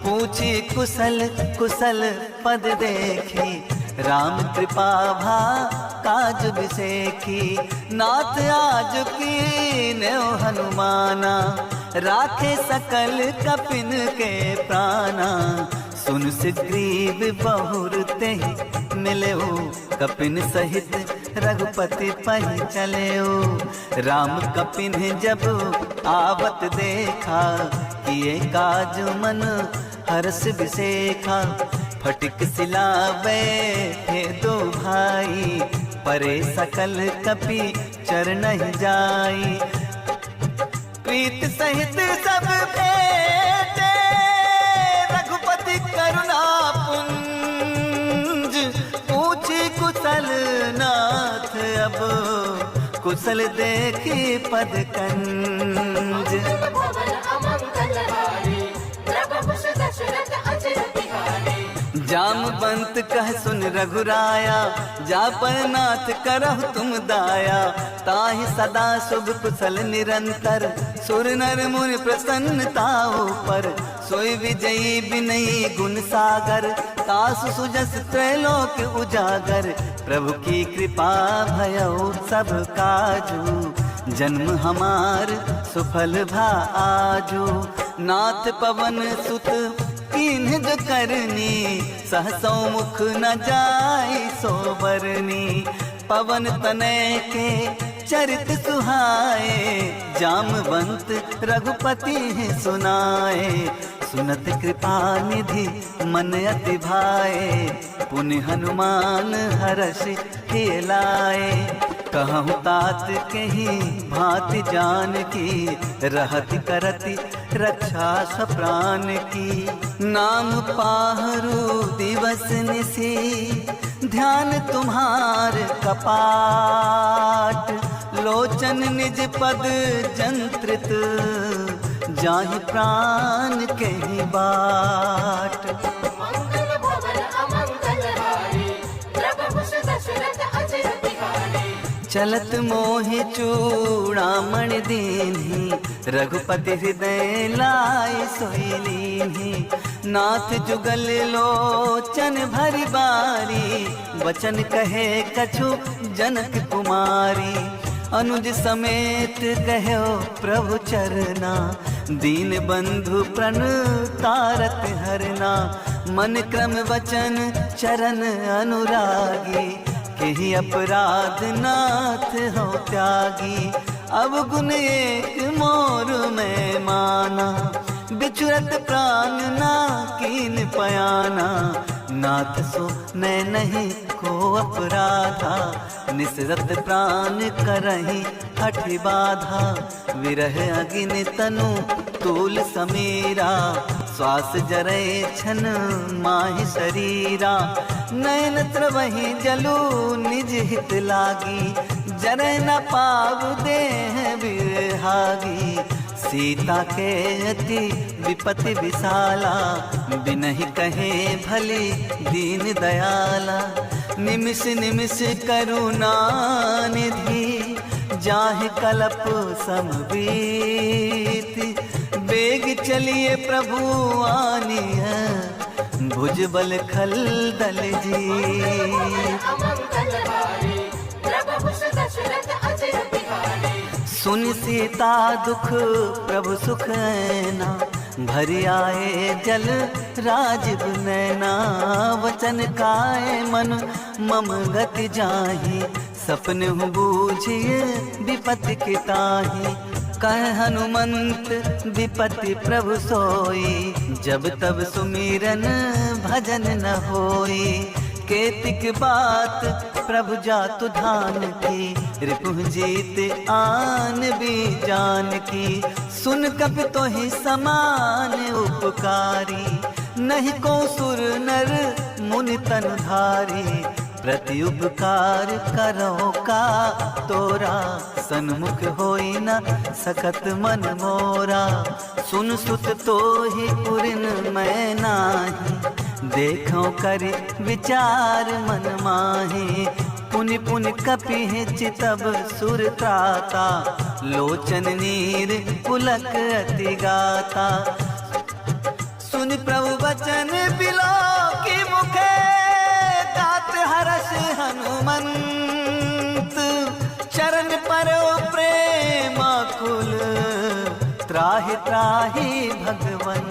पूछी कुशल कुशल पद देखी, राम कृपा भा काज बिसेखी। नाथ आज की न्यो हनुमाना, राखे सकल कपिन के प्राणा। सुन सुग्रीव बहुर तेहि मिलेऊ, कपिन सहित रघुपति पहि चलेऊ। राम कपिन जब आवत देखा, किए काज मन हर्ष बिसेखा। फटिक सिलावे थे दो भाई, परे सकल कपि चरण जाई। प्रीत सहित सब भेटे, रघुपति करुणा पुंज। पूछी कुशल नाथ अब, कुशल देखी पद कंज। मंगल भवन अमंगल हारी, प्रभु कुश दशरथ अचर बिहारी। जामवंत कह सुन रघुराया, जा पर नाथ करहु तुम दाया। ताहि सदा शुभ कुशल निरंतर, सुर नर मुनि प्रसन्नताओ पर। सोई विजयी बिनयी गुण सागर, तासु सुजस त्रैलोक उजागर। प्रभु की कृपा भयउ सब काजू, जन्म हमार सुफल भा आजू। नाथ पवन सुत कीन्ह जो करनी, सहसौ मुख न जाय सो बरनी। पवन तनय के चरित सुहाए, जामवंत रघुपति सुनाए। सुनत कृपा निधि मन अति भाए, पुनि हनुमान हर्ष खेलाए। कहूँ तात कही भांति जान की, रहति करति रक्षा स्वप्राण की। नाम पाहरू दिवस निसी, ध्यान तुम्हार कपाट। लोचन निज पद जंत्रित, जाहि प्राण कहीं बाट। मंगल भवन अमंगल हारी, प्रभु दशरथ अजिर बिहारी। चलत मोहि चूड़ामणि दीन्ही, रघुपति हृदय लाई सोई लीन्ही। नाथ जुगल लोचन भरी बारी, वचन कहे कछु जनक कुमारी। अनुज समेत कहो प्रभु चरना, दीन बंधु प्रण तारत हरना। मन क्रम वचन चरण अनुरागी, केहि अपराध नाथ हो त्यागी। अब गुण एक मोर में माना, बिछुरत प्राण ना कीन पयाना। नाथ सो मैं नहीं को अपराधा, निसरत प्राण करही हठ बाधा। विरह अगिन तनु तूल समीरा, श्वास जरे छन माहि शरीरा। नयन त्रवहि जलू निज हित लागी, जरे न पाव देह बिरहागी। सीता के अति विपति विशाला, बिनहि कहे भली दीन दयाला। निमिष निमिष करुणा निधि, जाहि कलप समबीति। बेग चलिए प्रभु आनिय, भुजबल खल दल जी। अमंगल हारी, प्रभु दशरथ अजिर बिहारी। सुन सीता दुख प्रभु सुख ऐना, भरि आए जल राजीव नैना। वचन काय मन मम गति जाहि, सपन हूँ बूझिए विपत्ति की ताहि। कह हनुमंत विपत्ति प्रभु सोई, जब तब सुमिरन भजन न होई। केतिक बात प्रभु जातु धान की, रिपुह जीत आन भी जान की। सुन कपि तोहि समान उपकारी, नहीं को सुर नर मुनि तन धारी। प्रति उपकार करो का तोरा, सन्मुख होई न सकत मन मोरा। सुन सुत तोहि पुरिन मैं नाही, देखो करि विचार मन माहि। पुनि पुनि कपि चितब सुर त्राता, लोचन नीर पुलक अति गाता। सुन प्रभु वचन बिलो की मुखे, गात हर्ष हनुमंत। चरण परो प्रेम कुल, त्राहि त्राहि भगवंत।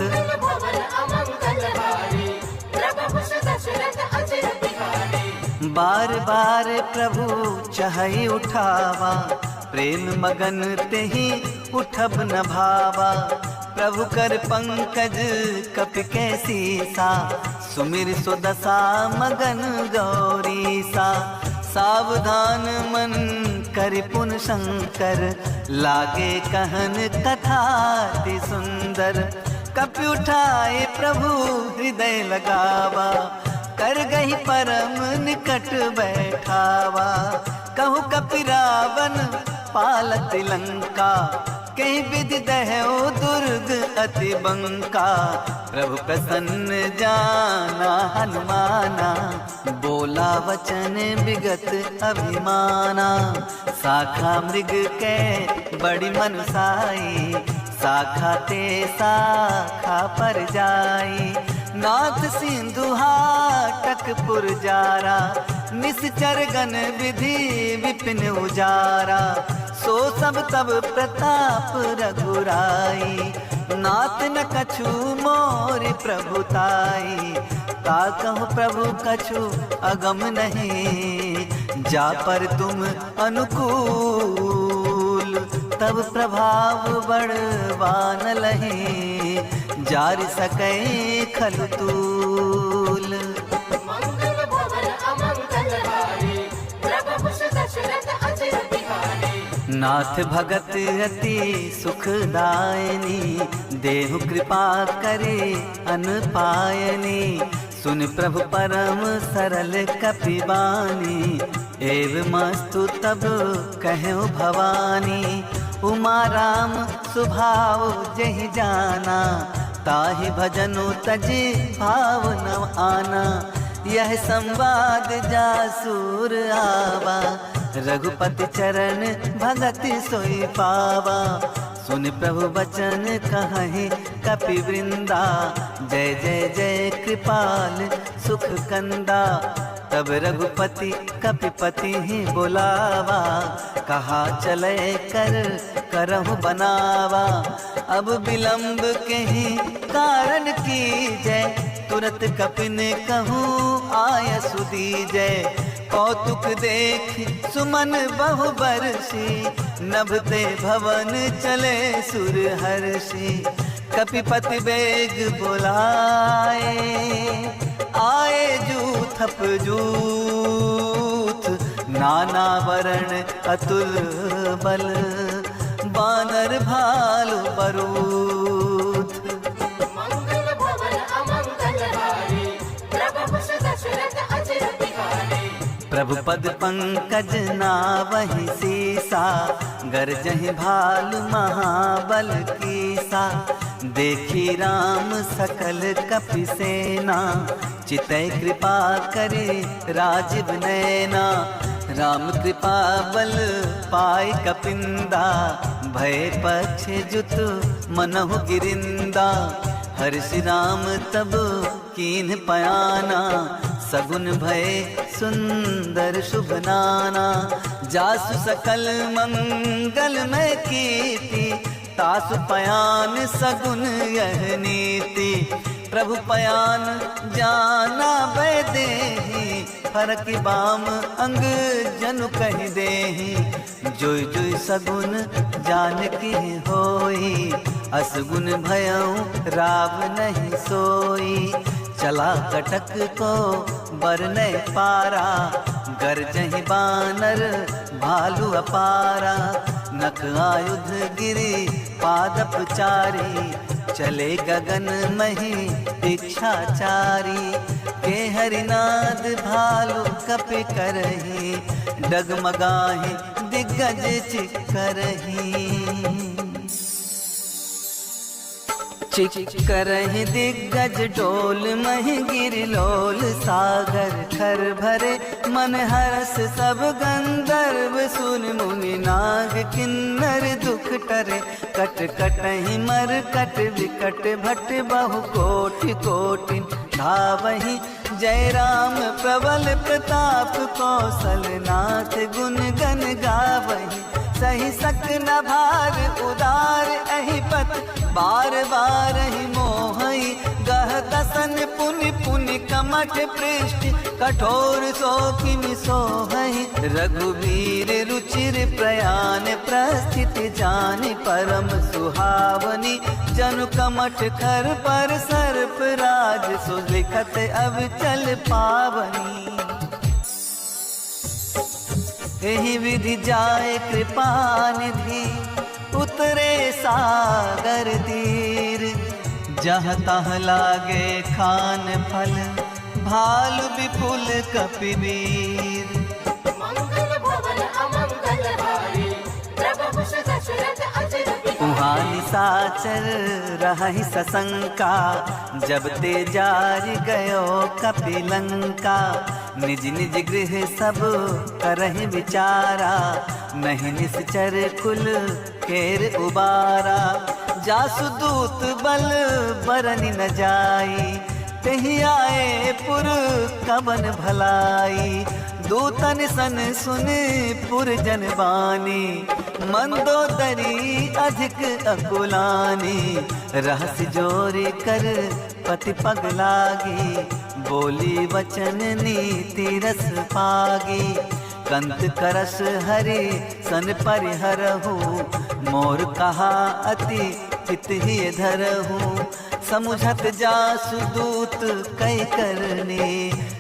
मंगल भवन अमंगल हारी, प्रभु दशरथ अजिर बिहारी। बार बार प्रभु चहई उठावा, प्रेम मगन तेहि उठब न भावा। प्रभु कर पंकज कपि कैसीसा, सुमिर सो दशा मगन गौरीसा। सावधान मन करि पुन शंकर, लागे कहन कथा अति सुंदर। कपि उठाए प्रभु हृदय लगावा, कर गही परम निकट बैठावा। कहु कपि रावण पालत लंका, कहीं विधि दहयो दुर्ग अति बंका। प्रभु प्रसन्न जाना हनुमाना, बोला वचन विगत अभिमाना। शाखा मृग के बड़ी मनुसाई, शाखा ते शाखा पर जाई। नाथ सिंधु हाटक पुरजारा, निश्चर गण विधि विपिन उजारा। सो सब तब प्रताप रघुराई, नाथ न कछु मोर प्रभुताई। ता कहु प्रभु कछु अगम नहीं, जा पर तुम अनुकूल, तब प्रभाव बढ़वान लहे, जारि सकै खल तूल। मंगल भवन अमंगल हारी, प्रभु कुश दशरथ अचिर बिहारी। नाथ भगत अति सुखदायनी, देहु कृपा करे अन पायनी। सुन प्रभु परम सरल कपिबानी, एवमस्तु तब कहो भवानी। उमा राम सुभाव जहि जाना, ताहि भजनु तजि भाव न आना। यह संवाद जासूर आवा, रघुपति चरण भगति सोई पावा। सुन प्रभु वचन कहि कपि वृंदा, जय जय जय कृपाल सुख कंदा। तब रघुपति कपिपति ही बुलावा, कहा चले कर करहु बनावा। अब विलंब के ही कारण की जय, तुरत कपिन कहूँ आय सुदीजय। कौतुक देख सुमन बहु बरसी, नभते भवन चले सुर हर्षि। कपिपति बेग बुलाए, आए जूथप जूथ। नाना वरण अतुल बल, बानर भालु बरूथ। मंगल भवन अमंगल हारी, प्रभु कुश दशरथ अचिर बिहारी। प्रभु पद पंकज नावहि सीसा, गरजहि भालु महाबल कीसा। देखी राम सकल कपि सेना, चितै कृपा करे राजीव नैना। राम कृपा बल पाई कपिंदा, भय पक्ष जुत मनहु गिरिंदा। हर्षि राम तब कीन पयाना, सगुन भय सुंदर शुभ नाना। जासु सकल मंगल में कीर्ति, तासु पयान सगुन यह नीति। प्रभु पयान जाना बैदेही, फरक बाम अंग जनु कहि देही। जोई जोई सगुन जानकी होई, असगुन भयउ राव नहीं सोई। चला कटक को बरनै पारा, गरजहि बानर भालु अपारा। नख आयुध गिरी पादप चारी, चले गगन मही इच्छाचारी। के हरिनाद भालु कपि करही, डगमगाहि दिग्गज चिक्करही। चिक्करहि दिग्गज डोल महि गिरिलोल। सागर खर भरे मन हरस सब गंधर्व, सुन मुनि नाग किन्नर दुख टरे। कट कटहि मर कट विकट भट बहु कोटि कोटि धावहि। जय राम प्रबल प्रताप कौशल नाथ, गुण गन गावहि। सही सक न भार उदार एहि पत, बार बार ही मोहई। गह दसन पुनि पुनि कमठ पृष्ठ, कठोर शोकिनि सोहई। रघुवीर रुचिर प्रयाण प्रस्थिति, जानि परम सुहावनी। जनु कमठ खर पर सर्प राज, सुलिखत अब चल पावनी। एहि विधि जाय कृपा निधि, उतरे सागर तीर। जहाँ तहाँ लागे खान फल, भालु विपुल कपिवीर। मंगल भवन अमंगल हारी, प्रभु कुश दशरथ अचिर बिहारी। उहाँ निशाचर रहहि सशंका, जब ते जारि गयो कपिलंका। निज निज गृह सब करहि विचारा, नहीं निश्चर कुल केर उबारा। जासु दूत बल बरनि न जाई, तेहि आए पुर कवन भलाई। दूतन सन सुन पुर जनबानी, मंदोदरी अधिक अकुलानी। रहस्य जोरी कर पति पग लागी, बोली वचन नीति रस पागी। कंत करस हरि सन परिहरहु, मोर कहा अति हित ही धरहु। समुझत जासु दूत कई करने,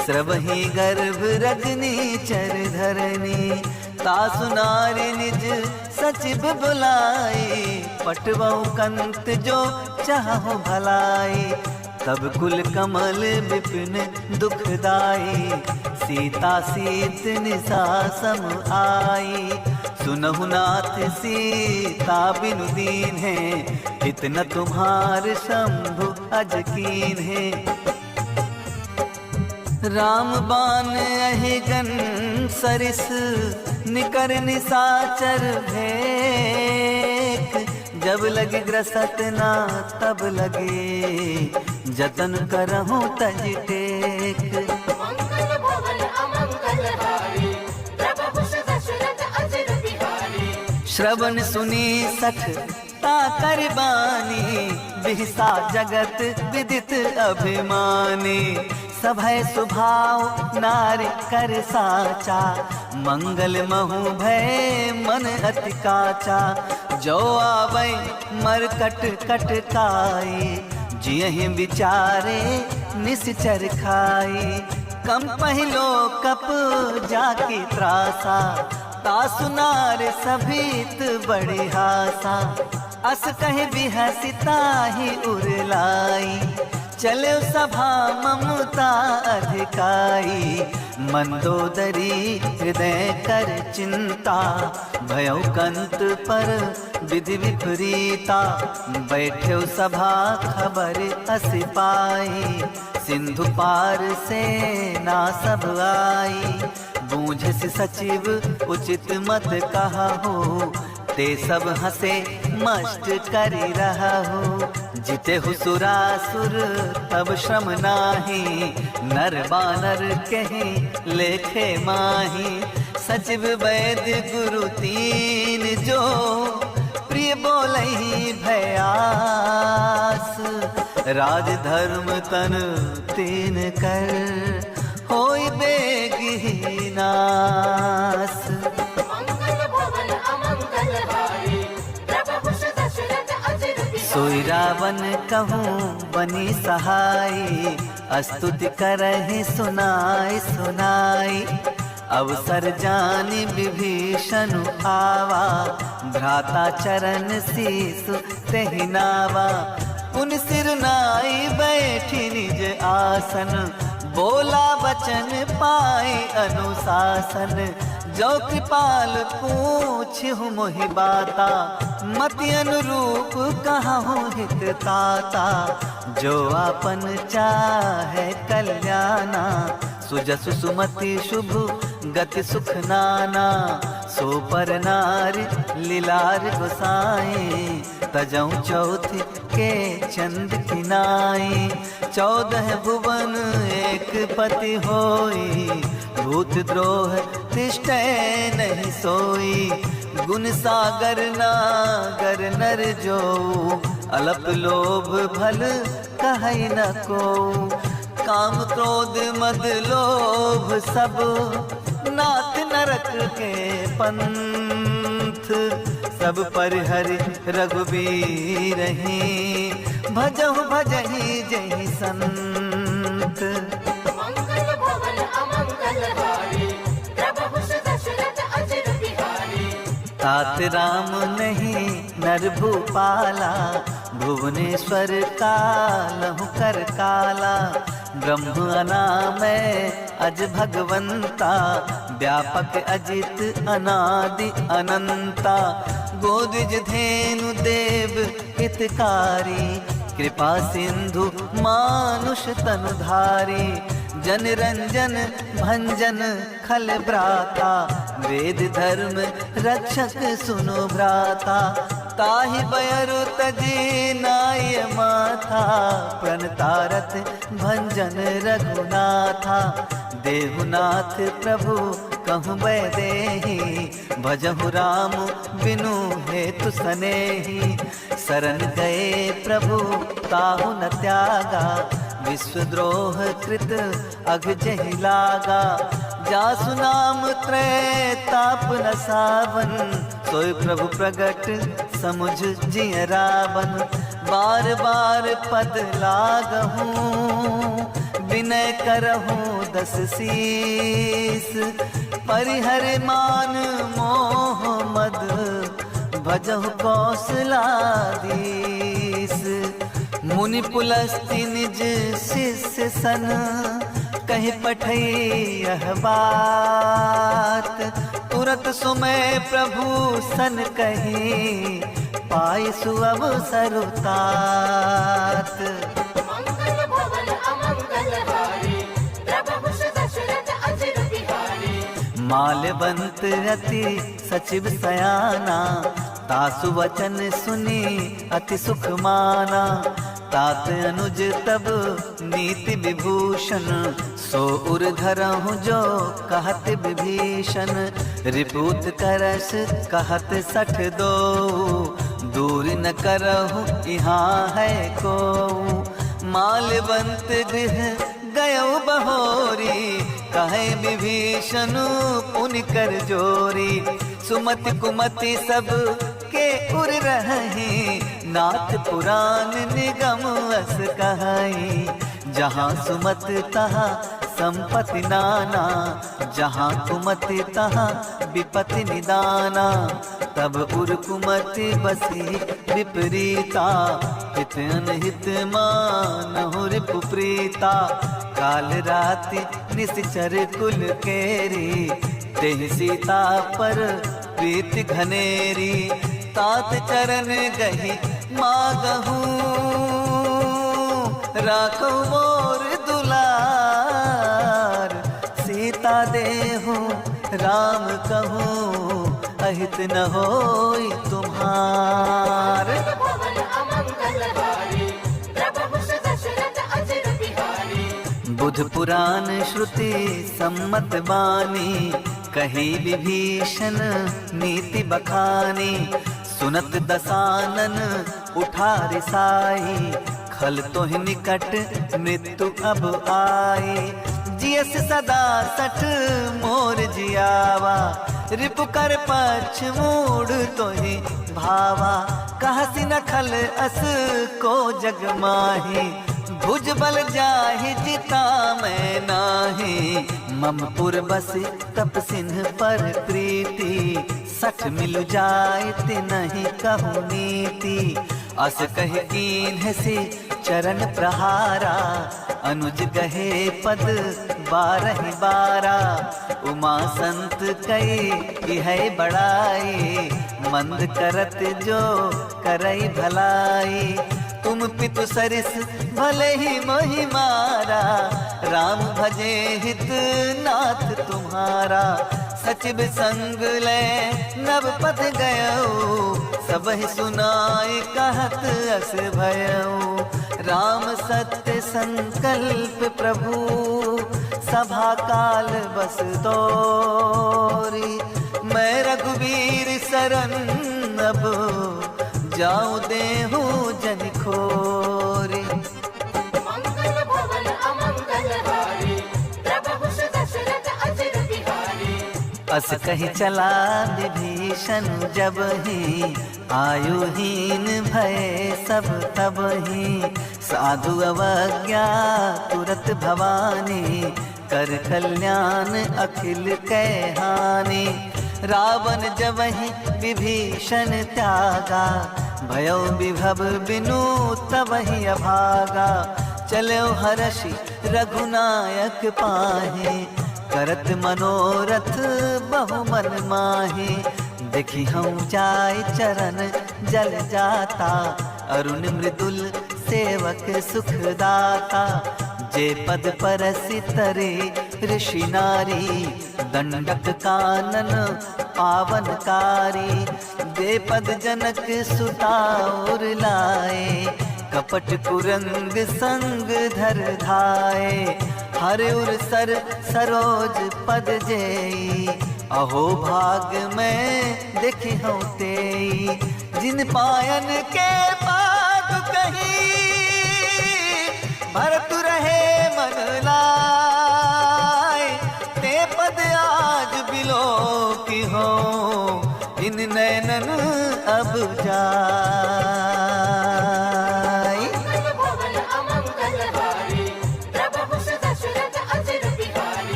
स्रवहि गर्भ रजनी चर धरनी। तासु नारी निज सचिव बुलाई, पटवऊ कंत जो चाहो भलाई। तब कुल कमल विपिन दुखदाई, सीता सीत निसा सम आई। सुनहु नाथ सीता बिनु दीन है, इतना तुम्हार शंभु अज कीन है। राम बान अहिगन सरिस, निकर निसाचर भेक। जब लगे ग्रसत ना तब लगे, जतन करहूं तज टेक। मंगल भवन अमंगल हारी, प्रभु दशरथ अजिर बिहारी। श्रवण सुनी सठ ताकर बानी, बिहसा जगत विदित अभिमानी। सभय सुभाव नारी कर साचा, मंगल महु भय मन अति काचा। जो आवै मरकट कटकाई, जियहि विचारे निश्चर खाई। कम पहिलो कप जाकी त्रासा, तासु नार सभीत बड़ी हासा। अस कहि बिहसिता ही उरलाई, चलो सभा ममता अधिकाई। मंदोदरी हृदय कर चिंता, भयउ कंत पर विधि विपरीता। बैठे सभा खबर अस पाई, सिंधु पार से ना सब आई। बूझस सचिव उचित मत कहा हो, ते सब हंसे मस्त करी रहा हो। जिते हुसुरासुर तब श्रम नाही, नर बानर कहे लेखे माही। सचिव वैद्य गुरु तीन जो, प्रिय बोलहि भयास। राज धर्म तन तीन कर, होई बेगी नास। मंगल भवन अमंगल हारी, प्रभु दशरथ अजिर बिहारी। सोई रावण कहूँ बनी सहाई, स्तुति करहि सुनाई सुनाई। अवसर जानि विभीषण आवा, भ्राता चरण शीसु तेहि नावा। पुन सिर नाई बैठी निज आसन, बोला वचन पाए अनुशासन। जो कृपाल पूछहु मोहि बाता, मति अनुरूप कहूँ हित ताता। जो आपन चाहे कल्याणा, सुजसु सुमति शुभ गति सुख नाना। सो पर नारी लीलार गोसाई, तजऊ चौथ के चंद किनाई। 14 भुवन एक पति होई, भूत द्रोह तिष्ठै नहीं सोई। गुण सागर नागर नर जो, अलप लोभ भल कहै न को। काम क्रोध मद लोभ सब, नाथ नरक के पंथ। सब पर हरि रघुबीर ही, भजहु भजहि जहि संत। मंगल भवन अमंगल हारी, प्रभु दशरथ अजिर बिहारी। तात राम नहीं नर भूपाला, भुवनेश्वर कालहु कर काला। ब्रह्म अनामय अज भगवंता, व्यापक अजित अनादि अनंता। गोदिज धेनु देव हितकारी, कृपा सिंधु मानुष तनुधारी। जन रंजन भंजन खल भ्राता, वेद धर्म रक्षक सुनो भ्राता। ताहि बयरु तजी नाय माथा, प्रण तारत भंजन रघुनाथा। देहुनाथ प्रभु कहूँ वैदेही, भजहु राम बिनु हेतु सनेही। शरण गए प्रभु ताहु न त्यागा, विश्वद्रोह कृत अघ जहि लागा। जासु नाम त्रय ताप न सावन, सोई प्रभु प्रगट समुझ जिय रावण। बार बार पद लागहूँ, विनय करहूँ दस शीस, परिहर मान मोह मद, भजहु कौशलाधीश। मुनि पुलस्ति निज शिष्य सन, कहि पठई यह बात। तुरत सुमय प्रभु सन कही, पाई सुअवसर तात। मंगल भवन अमंगल हारी, प्रभु दशरथ अजिर बिहारी। माल्यवंत अति सचिव सयाना, तासु वचन सुनी अति सुख माना। तात अनुज तब नीति विभूषण, सो उर धरहु जो कहत विभीषण। रिपुत करस कहत 62, दूर न करहु यहाँ है को। माल्यवंत गृह गयो बहोरी, कहे विभीषण पुनि कर जोरी। सुमति कुमति सब के उर रही, नाथ पुराण निगम अस कहाई। जहाँ सुमत तहाँ संपत्ति नाना, जहाँ कुमति तहाँ विपत्ति निदाना। तब उर कुमति बसी विपरीता, हित अनहित मानहु रिपु प्रीता। काल राति निश्चर कुल केरी, तेहि सीता पर प्रीति घनेरी। तात चरण गही मागहूँ, राखो मोर दुलार। सीता देहु राम कहूँ, अहित न होई तुम्हार। भवन अमंगल हारी, प्रभु दशरथ अजिर बिहारी। बुध पुराण श्रुति सम्मत बानी, कही विभीषण नीति बखानी। सुनत दसानन उठा रिसाई, खल तोहि निकट मृत्यु अब आई। जियस सदा 60 मोर जियावा, रिपु कर पक्ष मूड तोहि भावा। कहसी न खल अस को जग माही, भुज बल जाहि जिता मैं नाही। मम पुर बसी तप सिंह पर प्रीति, 60 मिल जाइत नहीं कहु नीति। अस कह कीन्ह से चरण प्रहारा, अनुज गहे पद 12 उमा संत कई है बड़ाई। मंद करत जो करई भलाई, तुम पितु सरिस भले ही मोहि मारा। राम भजे हित नाथ तुम्हारा, सचिव संग ले नव पथ गयो। सब ही सुनाई कहत अस भयऊ, राम सत्य संकल्प प्रभु। सभा काल बस तोरी, मैं रघुवीर शरण अब। जाऊं देहु जन खोरी। मंगल भवन अमंगल हारी, प्रभु दशरथ अजिर बिहारी। अस कही चला विभीषण जब ही, आयुहीन भय सब तब ही। साधु अवज्ञा तुरत भवानी, कर कल्याण अखिल कै हानि। रावण जबहि विभीषण त्यागा, भयो विभव बिनु तबहि अभागा। चलो हर्षि रघुनायक पाहि, करत मनोरथ बहु मन माहि। देखी हम जाय चरण जल जाता, अरुण मृदुल सेवक सुखदाता। जे पद परसि तरे ऋषि नारी, दंडक कानन पावनकारी। दे पद जनक सुता और लाए, कपट कुरंग संग धर धाये। हर उर सर सरोज पद जेई, अहो भाग में देखी हूँ तेई। जिन पायन के पाग कहीं, भरत रहे मन लाए। ते पद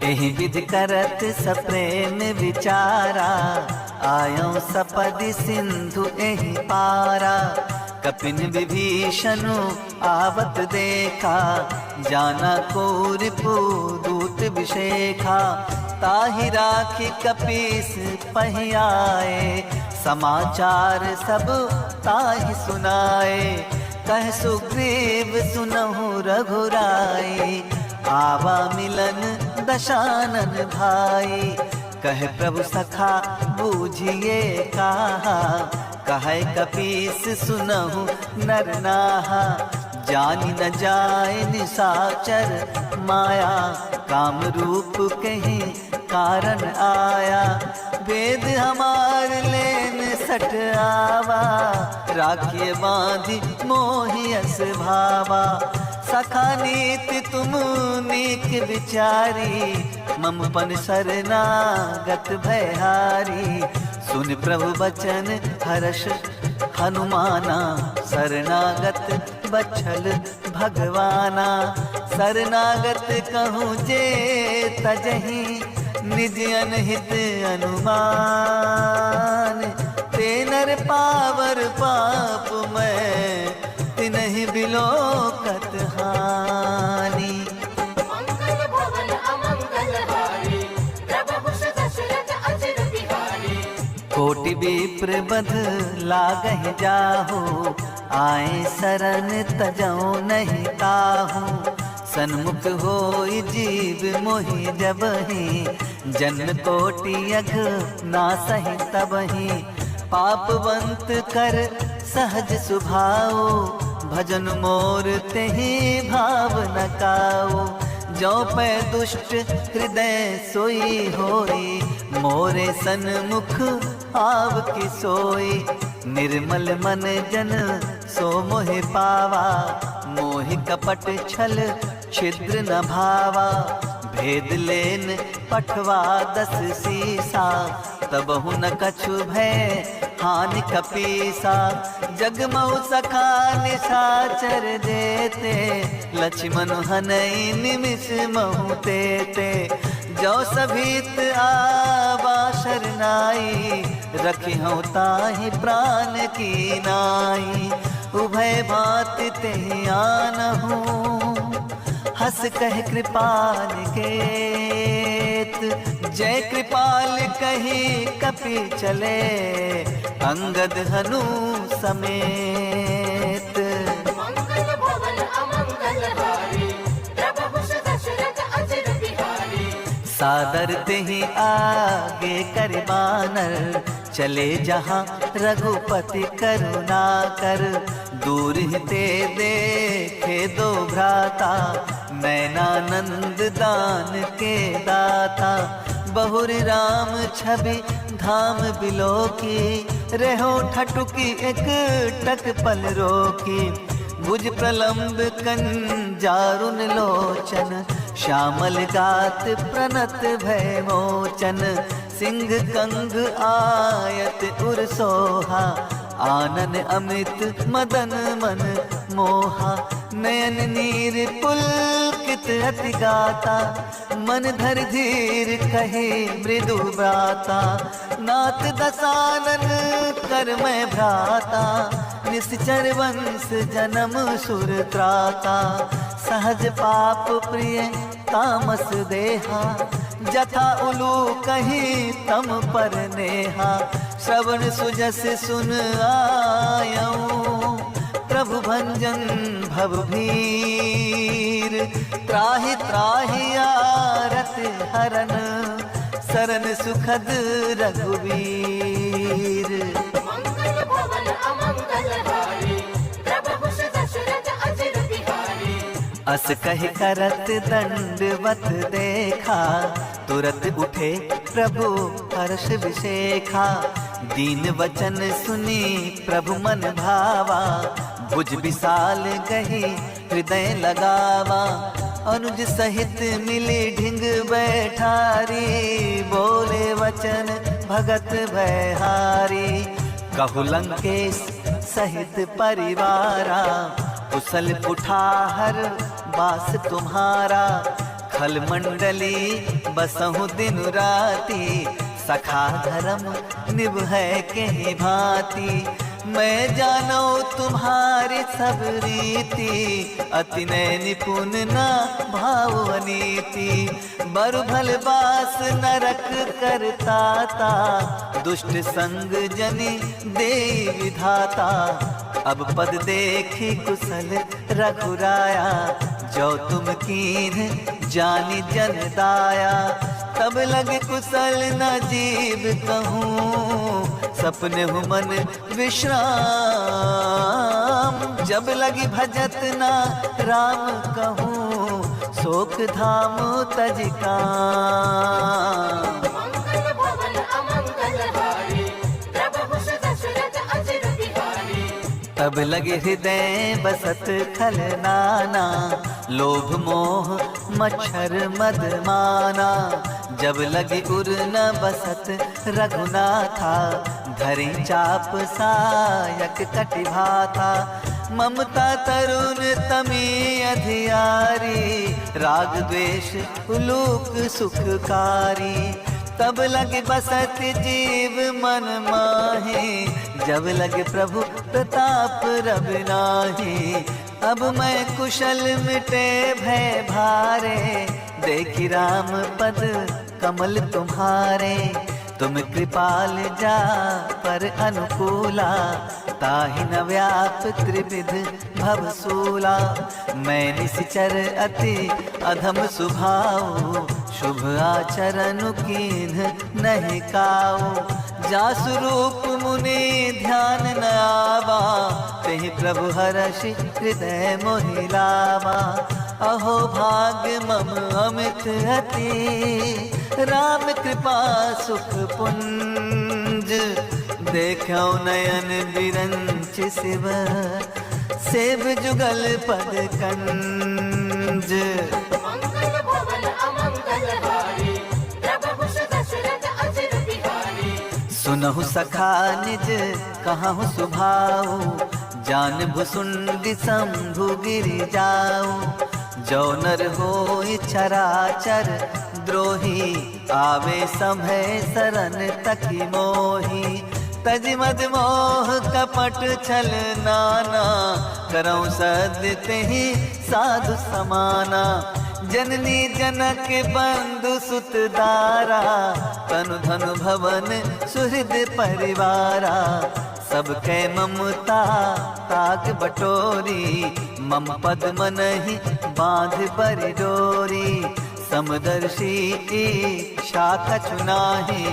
एहि विधि करत सप्रेम विचारा, आयो सपदि सिंधु एहि पारा। कपिन विभीषणु आवत देखा, जाना को रिपु दूत विशेखा। ताहि राखी कपीस पहियाए, समाचार सब ताहि सुनाए। कह सुग्रीव सुनहु रघुराई, आवा मिलन दशानन भाई। कह प्रभु सखा बूझिए कहा, कहे कपीस सुनहु नर नाहा। जानि न जाए निशाचर माया, काम रूप कहीं कारण आया। वेद हमार लेन सट आवा, राखिए बांधि मोहियस भावा। सखा नीति तुम नीक विचारी, मम पन शरणागत भयहारी। सुन प्रभु बचन हर्ष हनुमाना, शरणागत बछल भगवाना। शरणागत कहूँ जे तजहि, निज अनहित अनुमान। ते नर पावर पाप मैं, तिनहि बिलोकत हानि। मंगल भवन अमंगल हारी, प्रभु दशरथ अजिर बिहारी। कोटि विप्र बध लागहि जाहु, आए शरण तजौ नहीं ताहू। सन्मुख होई जीव मोहि जबहि, जन्म कोटि अघ नासहि तबहि। पापवंत कर सहज सुभाओ, भजन मोर तेहि भाव न काओ। जो पै दुष्ट हृदय सोई होई, मोरे सन्मुख आव की सोई। निर्मल मन जन सो मोहि पावा, मोहि कपट छल छिद्र न भावा। भेद लेन पठवा 10 सीसा, तबहु न कछु भय हानि कपीसा। जगमऊ सखा निशाचर देते, लक्ष्मण हनई निमिष महु तेते। जो सभीत आवा शरनाई, रखिहु ताहि प्राण की नाई। उभय भात तेहि आनहु, हस कह कृपाल केत। जय कृपाल कही कपि चले, अंगद हनु समेत। मंगल भवन अमंगल हारी, प्रभु दशरथ अजिर बिहारी। सादर तेहि आगे कर बानर, चले जहाँ रघुपति करुणा कर। दूर हिते देखे दो भ्राता, नैनानंद दान के दाता। बहुर राम छवि धाम बिलोकी, रहो ठटुकी एक टक पल रोकी। भुज प्रलंब कंजारुन लोचन, श्यामल गात प्रणत भय मोचन। सिंह कंग आयत उर सोहा, आनन अमृत मदन मन मोहा। नयन नीर पुलकित अति गाता, मन धर धीर कहे मृदु व्राता। नाथ दसानन कर मैं भ्राता, निश्चर वंश जन्म सुर त्राता। सहज पाप प्रिय तामस देहा, जथा उलू कहीं तम पर नेहा। श्रवण सुजस सुन आयऊं, प्रभु भंजन भव भीर। त्राहि त्राहि आरत हरन, सरन सुखद रघुवीर। मंगल भवन अमंगल हारी, प्रभु दशरथ अजिर बिहारी। अस कहि करत दंडवत देखा, तुरत उठे प्रभु हर्ष विशेखा। दीन वचन सुनी प्रभु मन भावा, भुज विशाल गही हृदय लगावा। अनुज सहित मिली ढिंग बैठारी, बोले वचन भगत भयहारी। कहु लंकेश सहित परिवारा, कुशल कुठार बास तुम्हारा। खल मंडली बसहु दिन राती, सखा धर्म निभै के भांति। मैं जानो तुम्हारी सब रीति, अति नय निपुण ना भाव नीति। बरु भल बास नरक करताता, दुष्ट संग जनि दे विधाता। अब पद देखी कुशल रघुराया, जो तुम कीन जानी जन दाया। तब लगे कुशल न जीव कहूँ, सपने हूँ मन विश्राम। जब लगी भजत ना राम कहूँ, शोक धाम तज काम। मंगल भवन अमंगल हारी, प्रभु दशरथ अजिर बिहारी। तब लगे हृदय बसत खल नाना, लोभ मोह मच्छर मद माना। जब लगे उर न बसत रघुनाथा, धरि चाप सायक कटिभाता। ममता तरुण तमी अधियारी, राग द्वेष उलूक सुखकारी। तब लगे बसत जीव मन माहे, जब लगे प्रभु प्रताप रब नाहि। अब मैं कुशल मिटे भय भारे, देखी राम पद कमल तुम्हारे। तुम कृपाल जा पर अनुकूला, ताहि न व्याप त्रिविध भवसूला। मैं निश्चर अति अधम सुभाऊ, शुभ आचरण कीन्ह नहीं काऊ। जासु रूप मुनि ध्यान न आवा, तेहि प्रभु हर्षि हृदय मोहि लावा। अहो भाग्य मम अमित अति, राम कृपा सुख पुंज। देखो नयन बिरंच शिव, सेव जुगल पद कंज। मंगल भवन अमंगल हारी, प्रभु दशरथ अजिर बिहारी। सुनहु सखा निज कहूँ सुभाऊ, जान भुसुंडी शंभु गिरि जाऊ। जो नर होई चराचर द्रोही, आवे समय शरण तकी मोही। तज मद मोह कपट छल नाना, करऊं सद्य तेहि साधु समाना। जननी जनक बंधु सुत दारा, तनु धनु भवन सुहृद परिवारा। सबके ममता ताक बटोरी, मम पद मनहि बांध बरि डोरी। समदर्शी शाखा चुनाही,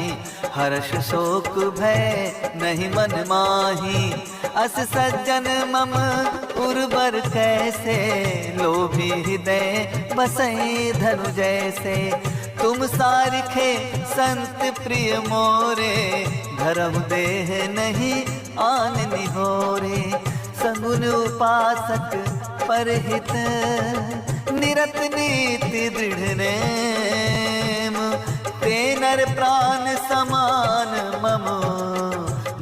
हर्ष शोक भय नहीं मन माही। अस सज्जन मम उर्वर कैसे, लोभी हृदय बसई धनु जैसे। तुम सारिखे संत प्रिय मोरे, धरहु देह नहीं आन निहोरे। सगुन उपासक परहित, निरत नीति दृढ़ नेम। ते नर प्राण समान मम,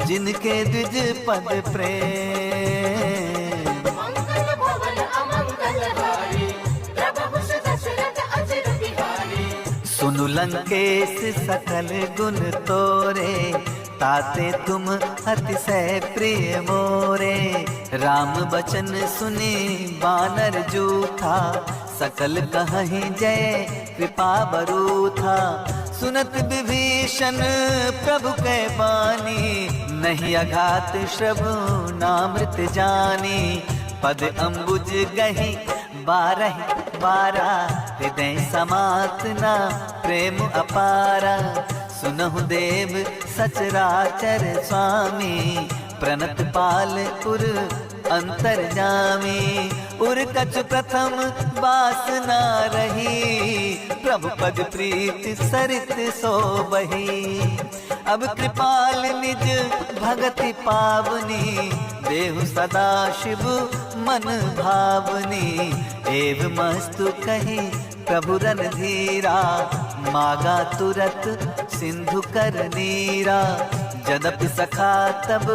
जिनके द्विज पद प्रेम। मंगल भवन अमंगल हारी, प्रभु दशरथ अजिर बिहारी। सुनु लंकेश सकल गुण तोरे, ताते तुम अतिशय प्रिय मोरे। राम बचन सुनी बानर जूठा, सकल कहहि जय कृपा बरू था। सुनत विभीषण प्रभु कै बानी, नहीं अघात श्रवु नामृत जानी। पद अम्बुज गहि बारह बारा, हृदय समातना प्रेम अपारा। सुनहु देव सचराचर स्वामी, प्रणत पाल उर अंतर जामी। उर कछ प्रथम वासना रही, प्रभु पद प्रीति सरित सो बही। अब कृपाल निज भगति पावनी, देहु सदा शिव मन भावनी। एव मस्तु कही प्रभु रणधीरा, मागा तुरत सिंधु कर नीरा। जदपि सखा तब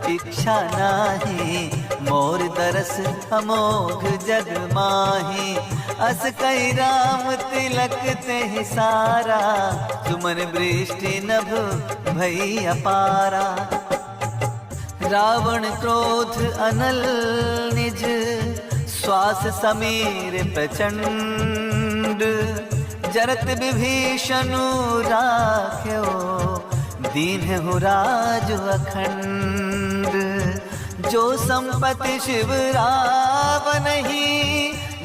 प्रतीक्षा नाही, मोर दरस अमोघ जग माही। अस कई राम तिलक ते सारा, सुमन वृष्टि नभ भई अपारा। रावण क्रोध अनल निज, श्वास समीर प्रचंड। जरत विभीषणु राख्यो, दीन हो राज अखंड। जो संपत्ति शिव रावनहि,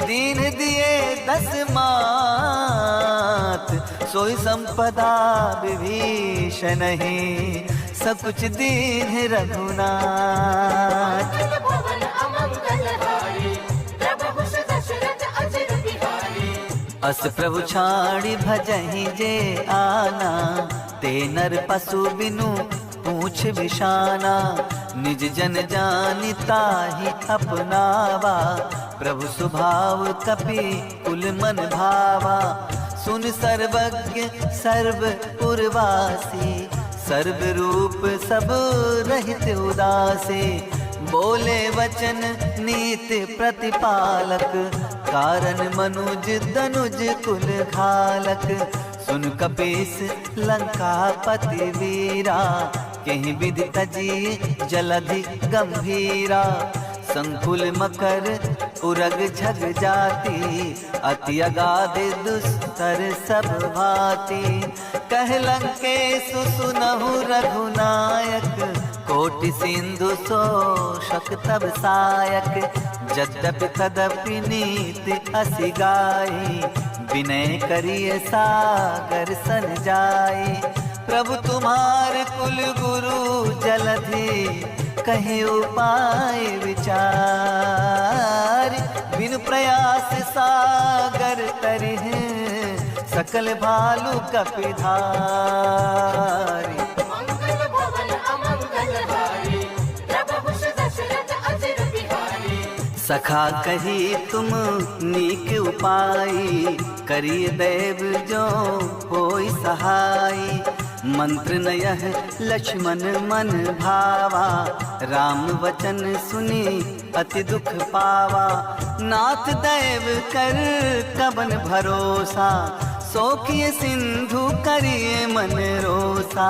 दीन दिए 10 मात। सोई संपदा विभीषण ही, सब कुछ दीन रघुनाथ। भवन अमंगलहारी, प्रभु दशरथ अजिर बिहारी। अस प्रभु छाड़ी भजहि जे आना, ते नर पशु बिनु पूछ विशाना। निज जन जानिता ही अपनावा, प्रभु स्वभाव कपि कुल मन भावा। सुन सर्वज्ञ सर्व पुरवासी, सर्व रूप सब रहित उदासे। बोले वचन नीति प्रतिपालक, कारण मनुज दनुज कुल घालक। सुन कपीस लंकापति वीरा, कहीं विधि तजी जलधि गंभीरा। संकुल मकर उरग झग जाती, अति अगाध दुस्तर सब भांति। कह लंकेशु सुनहु रघुनायक, कोटि सिंधु शोषक तब सायक। यद्यपि तदपि नीति असि गाई, विनय करिए सागर सन जाई। प्रभु तुम्हार कुल गुरु जलधि, कहे उपाय विचार। बिन प्रयास सागर तरिह, सकल भालु कपिधारी। मंगल भवन अमंगलहारी, प्रभु दशरथ अजिर बिहारी। सखा कही तुम नीक उपाई, करिए देव जो होई सहाई। मंत्र नयह लक्ष्मण मन भावा, राम वचन सुनी अति दुख पावा। नाथ देव कर कबन भरोसा, सोखिए सिंधु करिए मन रोसा।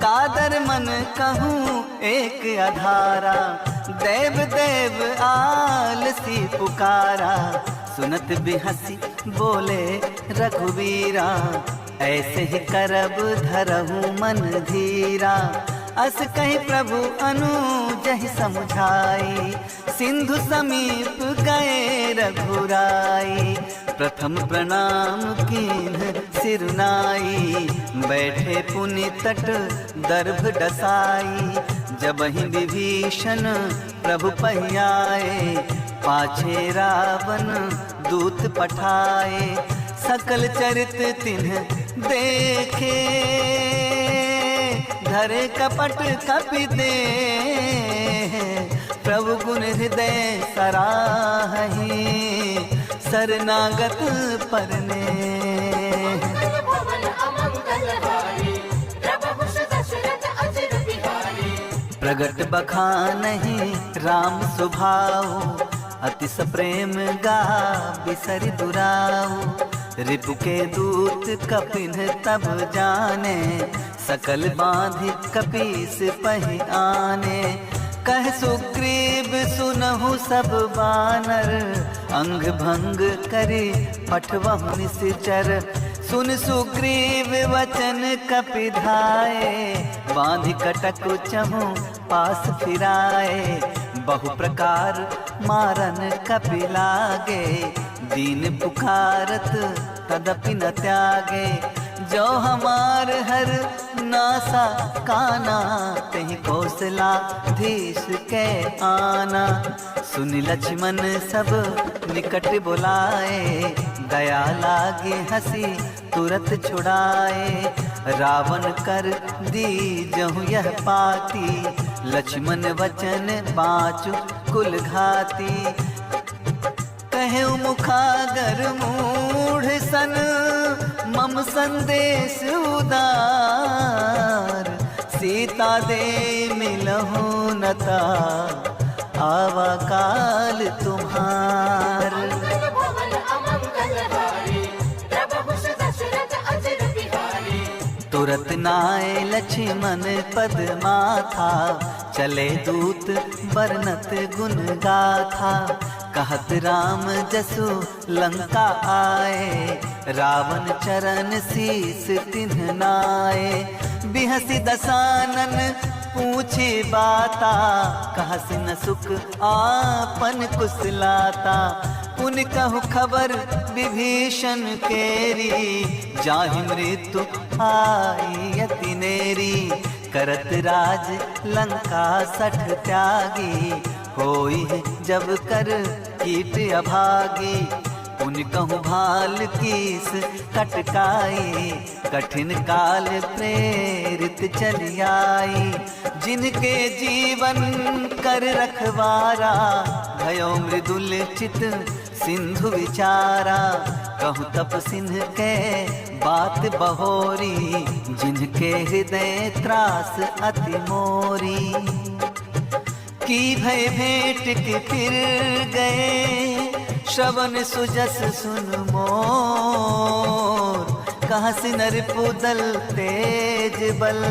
कादर मन कहूँ एक अधारा, देव देव आलसी पुकारा। सुनत बिहसी बोले रघुवीरा, ऐसे ही करब धरहु मन धीरा। अस कहि प्रभु अनुजहि समुझाई, सिंधु समीप गए रघुराई। प्रथम प्रणाम कीन्ह सिरनाई, बैठे पुनि तट दर्भ डसाई। जबहि विभीषण प्रभु पहियाए, पाछे रावण दूत पठाए। सकल चरित तिन्ह देखे, धरे कपट कपि दे। प्रभु गुण हृदय सराहि, शरणागत परने। भवन अमंगलहारी, प्रभु दशरथ अजिर बिहारी। प्रगट बखानहि राम स्वभाव, अति सप्रेम गा बिसरि दुराऊ। रिपु के दूत कपिन तब जाने, सकल बांधि कपीस पहि आने। कह सुग्रीव सुनहु सब बानर, अंग भंग करि पठवहु निश्चर। सुन सुग्रीव वचन कपिधाए, बांधि कटक चहु पास फिराए। बहु प्रकार मारन कपि लागे, दीन पुकारत तदपि न त्यागे। जो हमार हर नासा काना, तहि कौशलाधीश के आना। सुन लक्ष्मण सब निकट बुलाए, दया लागे हंसी तुरत छुड़ाए। रावण कर दीजहु यह पाती, लक्ष्मण वचन बाँचु कुल घाती। कहे मुखागर मूढ़ सन, मम संदेश उदार। सीता दे मिलहु नता आवा काल तुम्हार। मंगल भवन अमंगल हारी प्रभु दशरथ अजर बिहारी। तुरत नाय लक्ष्मण पद माथा चले दूत बरनत गुण गाथा। कहत राम जसु लंका आए रावण चरण शीस तिन्ह नाए। बिहसी दसानन पूछे बाता कहसी न सुख आपन कुशलाता। पुन कहु खबर विभीषण केरी जाहि मृत्यु आई अति नेरी। करत राज लंका सठ त्यागी होई जब कर कीट अभागी। पुन कहूँ भाल कीस कटकाई कठिन काल प्रेरित चली आई। जिनके जीवन कर रखवारा भयो मृदुल चित सिंधु विचारा। कहूँ तप सिंह के बात बहोरी जिनके हृदय त्रास अति मोरी। की भय भेंट के फिर गए श्रवण सुजस सुन मोर। कहसी नरपुदल तेज बल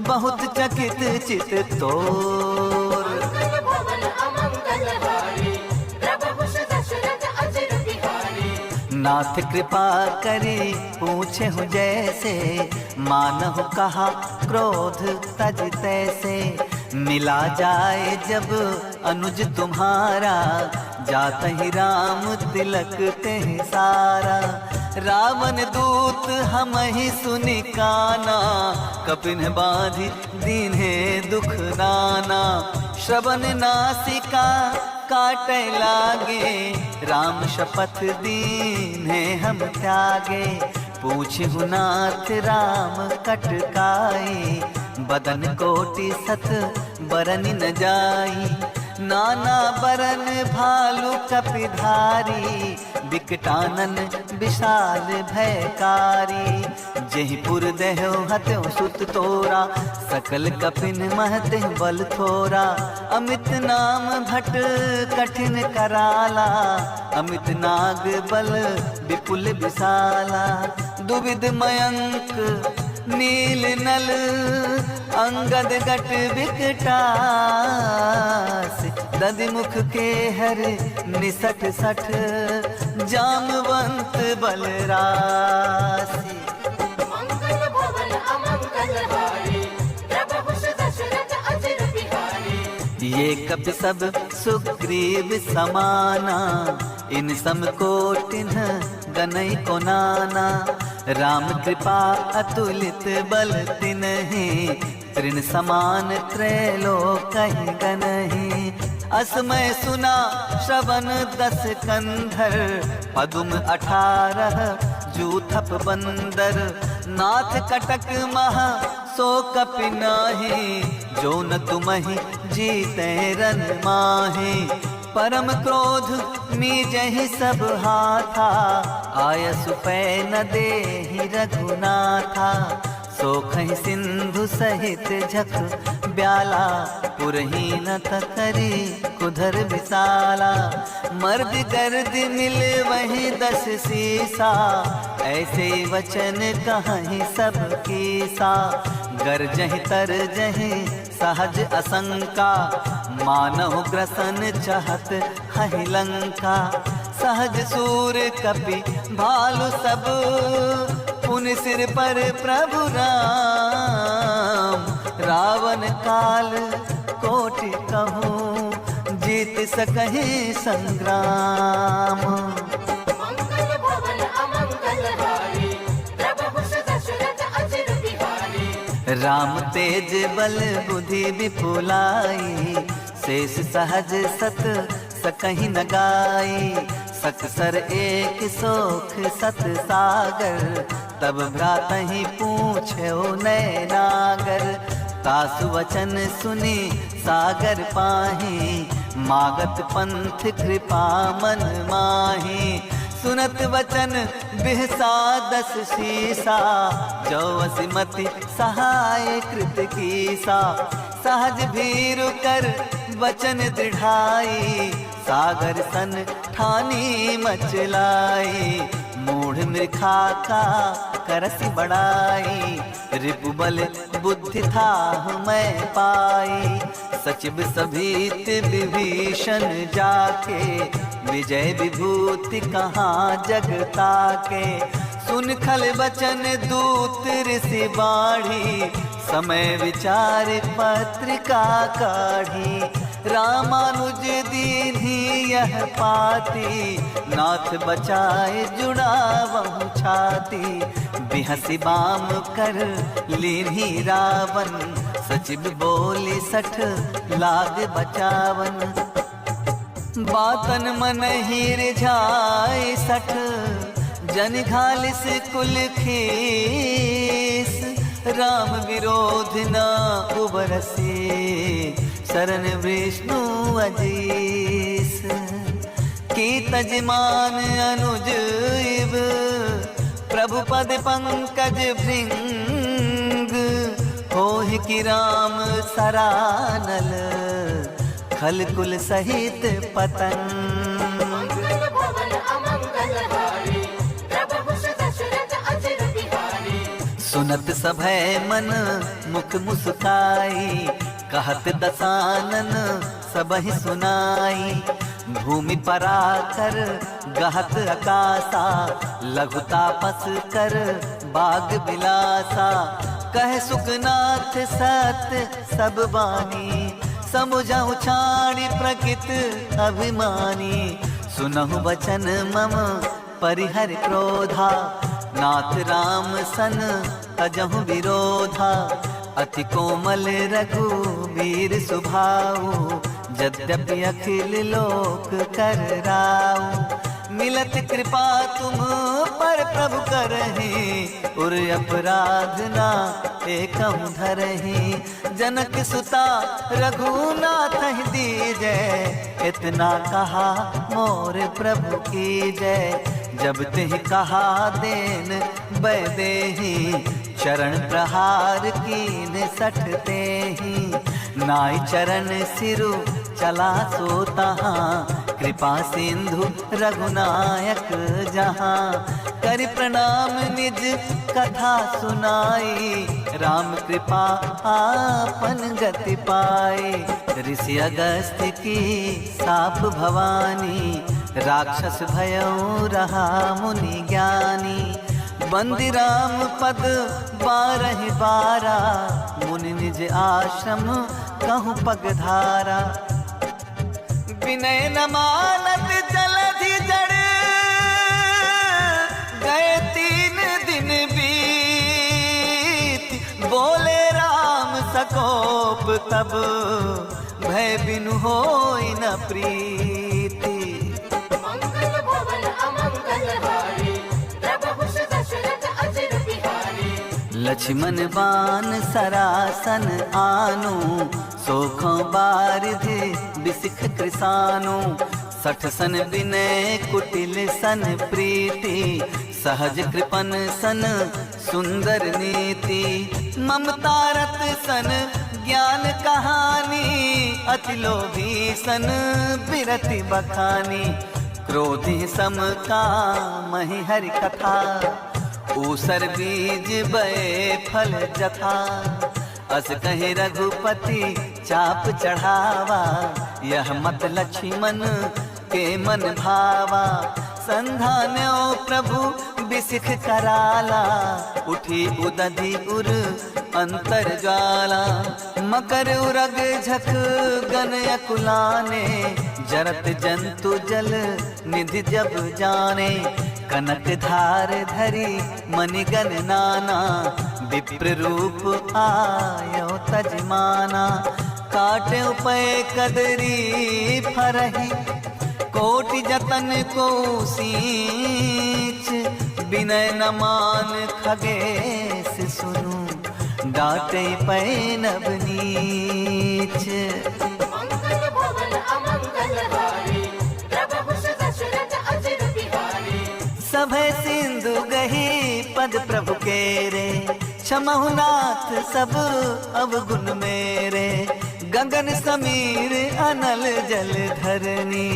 बहुत चकित चित तोर। मंगल भवन अमंगल हारी प्रभु दशरथ अजर बिहारी। नाथ कृपा करी पूछे हूँ जैसे मानहु कहा क्रोध तज तैसे। मिला जाए जब अनुज तुम्हारा जात ही राम तिलक ते सारा। रावण दूत हम ही सुनि काना कपिन बाधि दीन्हे दुख नाना। श्रवण नासिका काटे लागे राम शपथ दीन्हे हम त्यागे। पूछहु नाथ राम कटकाई बदन कोटि सत बरन न जाई। नाना बरन भालु कपिधारी बिकटानन विशाल भयकारी। जेहि पुर देहो हत्यो सुत तोरा सकल कपिन महते बल थोरा। अमित नाम भट कठिन कराला अमित नाग बल विपुल विशाला। दुविध मयंक नील नल अंगद गट विकटास। दधिमुख के हर निसठ सठ जामवंत बलरासी। मंगल भवन अमंगल हारी प्रभु दशरथ अजर बिहारी। ये कपि सब सुग्रीव समाना इन सम कोटिन गनई को नाना। राम कृपा अतुलित बल तिन्हि तृण समान त्रैलोक गनहि। असमय सुना श्रवण दस कंधर पदुम 18 जूथप बंदर। नाथ कटक महा सो कपि नाहि जो न तुमहि जीते रन माहि। परम क्रोध मीजहि सब हाथा आयसु पै न देहि रघुनाथा। सोखहि सिंधु सहित झख ब्याला पुरहीन तकरी कुधर विशाला। मर्द गर्द मिल वही 10 सीसा ऐसे वचन कहीं सब कीसा। गरजहि तरजहि सहज असंका मानव ग्रसन चहत हहि लंका। सहज सूर कपि भालु सब पुन सिर पर प्रभु राम। रावण काल कोटि कहूँ जीत सकहि संग्राम। मंगल भवन अमंगल हारी प्रभु दशरथ अजर बिहारी। राम तेज बल बुद्धि विपुलाई शेष सहज सत सकहि न गाई। सकसर एक सोख सत सागर तब भ्रातहि पूछो नैनागर। तासु वचन सुनी सागर पाहि मागत पंथ कृपा मन माहि। सुनत वचन बिहसा 10 शीसा जो वसिमति सहाय कृत कीसा, सहज भीरु कर वचन दृढ़ाई, सागर सन ठानी मचलाई, मूढ़ मृखा का करसी बढ़ाई, रिपुबल बुद्धि था मैं पाई, सचिव सभीत विभीषण जाके, विजय विभूति कहाँ जगता के, सुन खल वचन दूत ऋषि बाढ़ी, समय विचार पत्रिका काढ़ी, रामानुज दीन्ही यह पाती, नाथ बचाए जुड़ावहु छाती, बिहसी बाम कर लीन्ही रावण, सचिव बोली 60 लाग बचावन, बातन मन ही रिझाए 60, जन घालिस कुल खीस, राम विरोध न उबरसे, शरण विष्णु अजीस, की तजमान अनुज इव, प्रभु पद पंकज भृंग, होहि की राम सरानल, खल कुल सहित पतंग। मंगल भवन अमंगल हारी, प्रभु कुश दशरथ अजिर बिहारी, सुनत सभय मन मुख मुस्काई, कहत दसानन सबहि सुनाई, भूमि पराकर गहत आकाशा, लघु तापस कर बाग बिलासा, कह सुखनाथ सत्य सब बानी, समुझहु छाड़ी प्रकृत अभिमानी, सुनहु वचन मम परिहर क्रोधा, नाथ राम सन तजहु विरोधा, अति कोमल रघुवीर सुभाऊ, यद्यपि अखिल लोक कर राऊ, मिलत कृपा तुम पर प्रभु करहि, उर अपराध ना एकम धरहि, जनक सुता रघुनाथ दीजै, इतना कहा मोर प्रभु की जय, जब तिहि कहा देन बैदेहि, चरण प्रहार कीन 60 तेहि, नाई चरण सिरु चला सो तहाँ, कृपा सिंधु रघुनायक जहाँ, करि प्रणाम निज कथा सुनाई, राम कृपा आपन गति पाए, ऋषि अगस्त्य की साप भवानी, राक्षस भयउ रहा मुनि ज्ञानी, बंदी राम पद 12 मुनि निज आश्रम कहूँ पगधारा, विनय न मानत जलधि जड़, गए 3 दिन बीत, बोले राम सकोप तब, भय बिनु होई न प्रीति, मंगल भवन अमंगल हारी, प्रभु कुश दशरथ अजिर बिहारी, लक्ष्मण बान सरासन आनु, सोखों बारिधि बिसिख कृसानु, 60 सन विनय कुटिल सन प्रीति, सहज कृपन सन सुंदर नीति, ममता रत सन ज्ञान कहानी, अति लोभी सन बिरति बखानी, क्रोधी सम कामहि हरि कथा, ऊसर बीज बय फल जथा, अस कहे रघुपति चाप चढ़ावा, यह मत लक्ष्मण के मन भावा, संधान्यो प्रभु बिसिख कराला, उठी उदधि उर अंतर ज्वाला, मकर उरग झक गन अकुलाने, जरत जंतु जल निधि जब जाने, कनक धार धरी मणिगन नाना, विप्र रूप आयो तजमाना, काटे उपय कदरी फरही, कोटि जतन को सींच, विनय न मान खगेश सुनु, डांटे पै नभ नीच। मंगल भवन अमंगल हारी, प्रभु कुश दशरथ अजिर बिहारी, सभय सिंधु गही पद प्रभु केरे, क्षमहुनाथ सब अवगुण मेरे, गगन समीर अनल जल धरनी,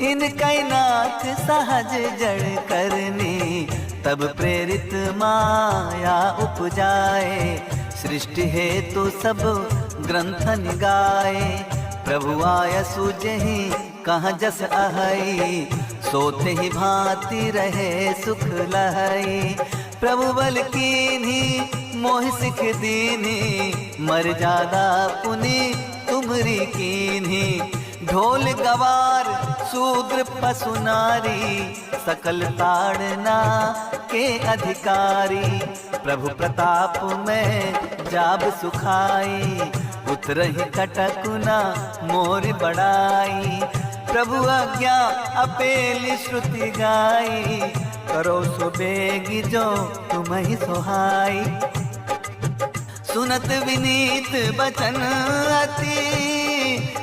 इन नाथ सहज जड़ करनी। तब प्रेरित माया उपजाए, सृष्टि हेतु सब ग्रंथन गाए। प्रभु आय सुजहि कहाँ जस अहई, सोते ही भांति रहे सुख लहई। प्रभु बल कीन्ही मोहि सिख दीन्ही, मर्यादा पुनि तुमरी कीन्ही। ढोल गवार शूद्र पशु नारी, सकल ताड़ना के अधिकारी। प्रभु प्रताप में जाब सुखाई, उतरहि कटकुना मोर बड़ाई। प्रभु आज्ञा अपेली श्रुति गाई, करो सो बेगी जो तुम्हि सोहाई। सुनत विनीत बचन अति,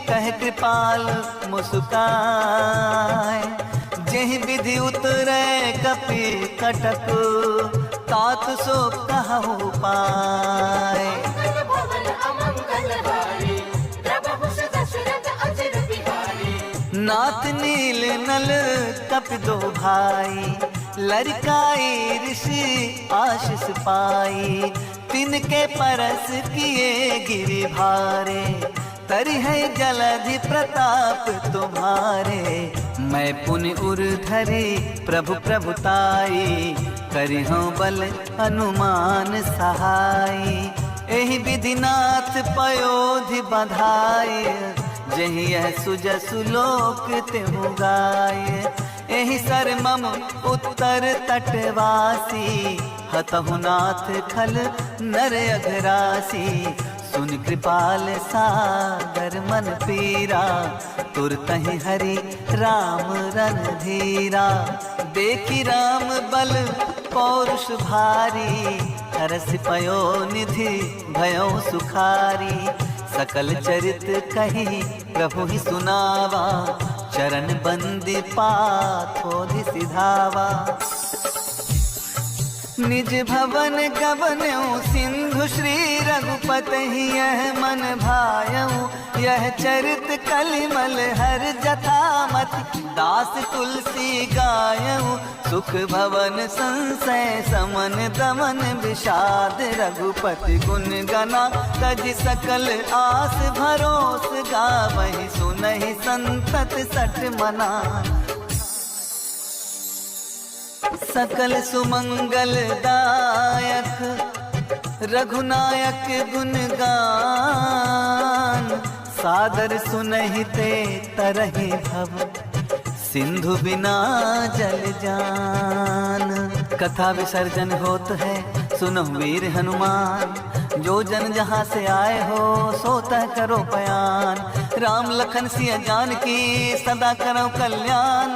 कह कृपाल मुस्काए। जेहि विधि उतरे कपि कटक, तात सो कहु पाए। मंगल भवन अमंगल हारी, प्रभु दशरथ अजिर बिहारी। नाथ नील नल कपि दो भाई, लड़काई ऋषि आशीष पाई। तिनके परस किए गिरि भारे, तरि है जलधि प्रताप तुम्हारे। मैं पुनि उर धरी प्रभु प्रभुताई, करिहूँ बल हनुमान सहाई। एहि विधि नाथ पयोधि बधाई, जहि यह सुजसु लोक तेहु गाय। एहि सर मम उत्तर तटवासी, हतहु नाथ खल नर अघरासी। सुन कृपाल सागर मन पीरा, तुरतहि हरि राम रन धीरा। देखी राम बल पौरुष भारी, हरस पयो निधि भयो सुखारी। सकल चरित कही प्रभु ही सुनावा, चरण बंदी पाथोधि सिधावा। निज भवन गवन्यौ सिंधु श्री रघुपति, यह मन भायऊ यह चरित कलिमल हर जथामति। दास तुलसी गायऊ सुख भवन संशय समन दमन विषाद। रघुपति गुण गना तज सकल आस भरोस, गावहि सुनहि संतत सठ मना। सकल सुमंगल दायक रघुनायक गुण गान। सादर सुनहिते तरहि भव, सिंधु बिना जल जान। कथा विसर्जन होत है सुनो वीर हनुमान, जो जन जहाँ से आए हो सो तह करो बयान। राम लखन सिया जानकी सदा करो कल्याण,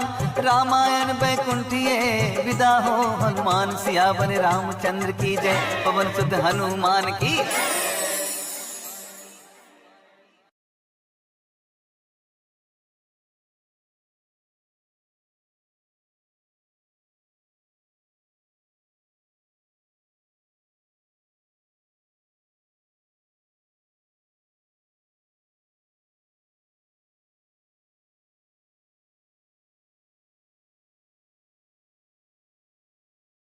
रामायण बैकुंठिये विदा हो हनुमान। सियावर रामचंद्र की जय, पवन सुत हनुमान की।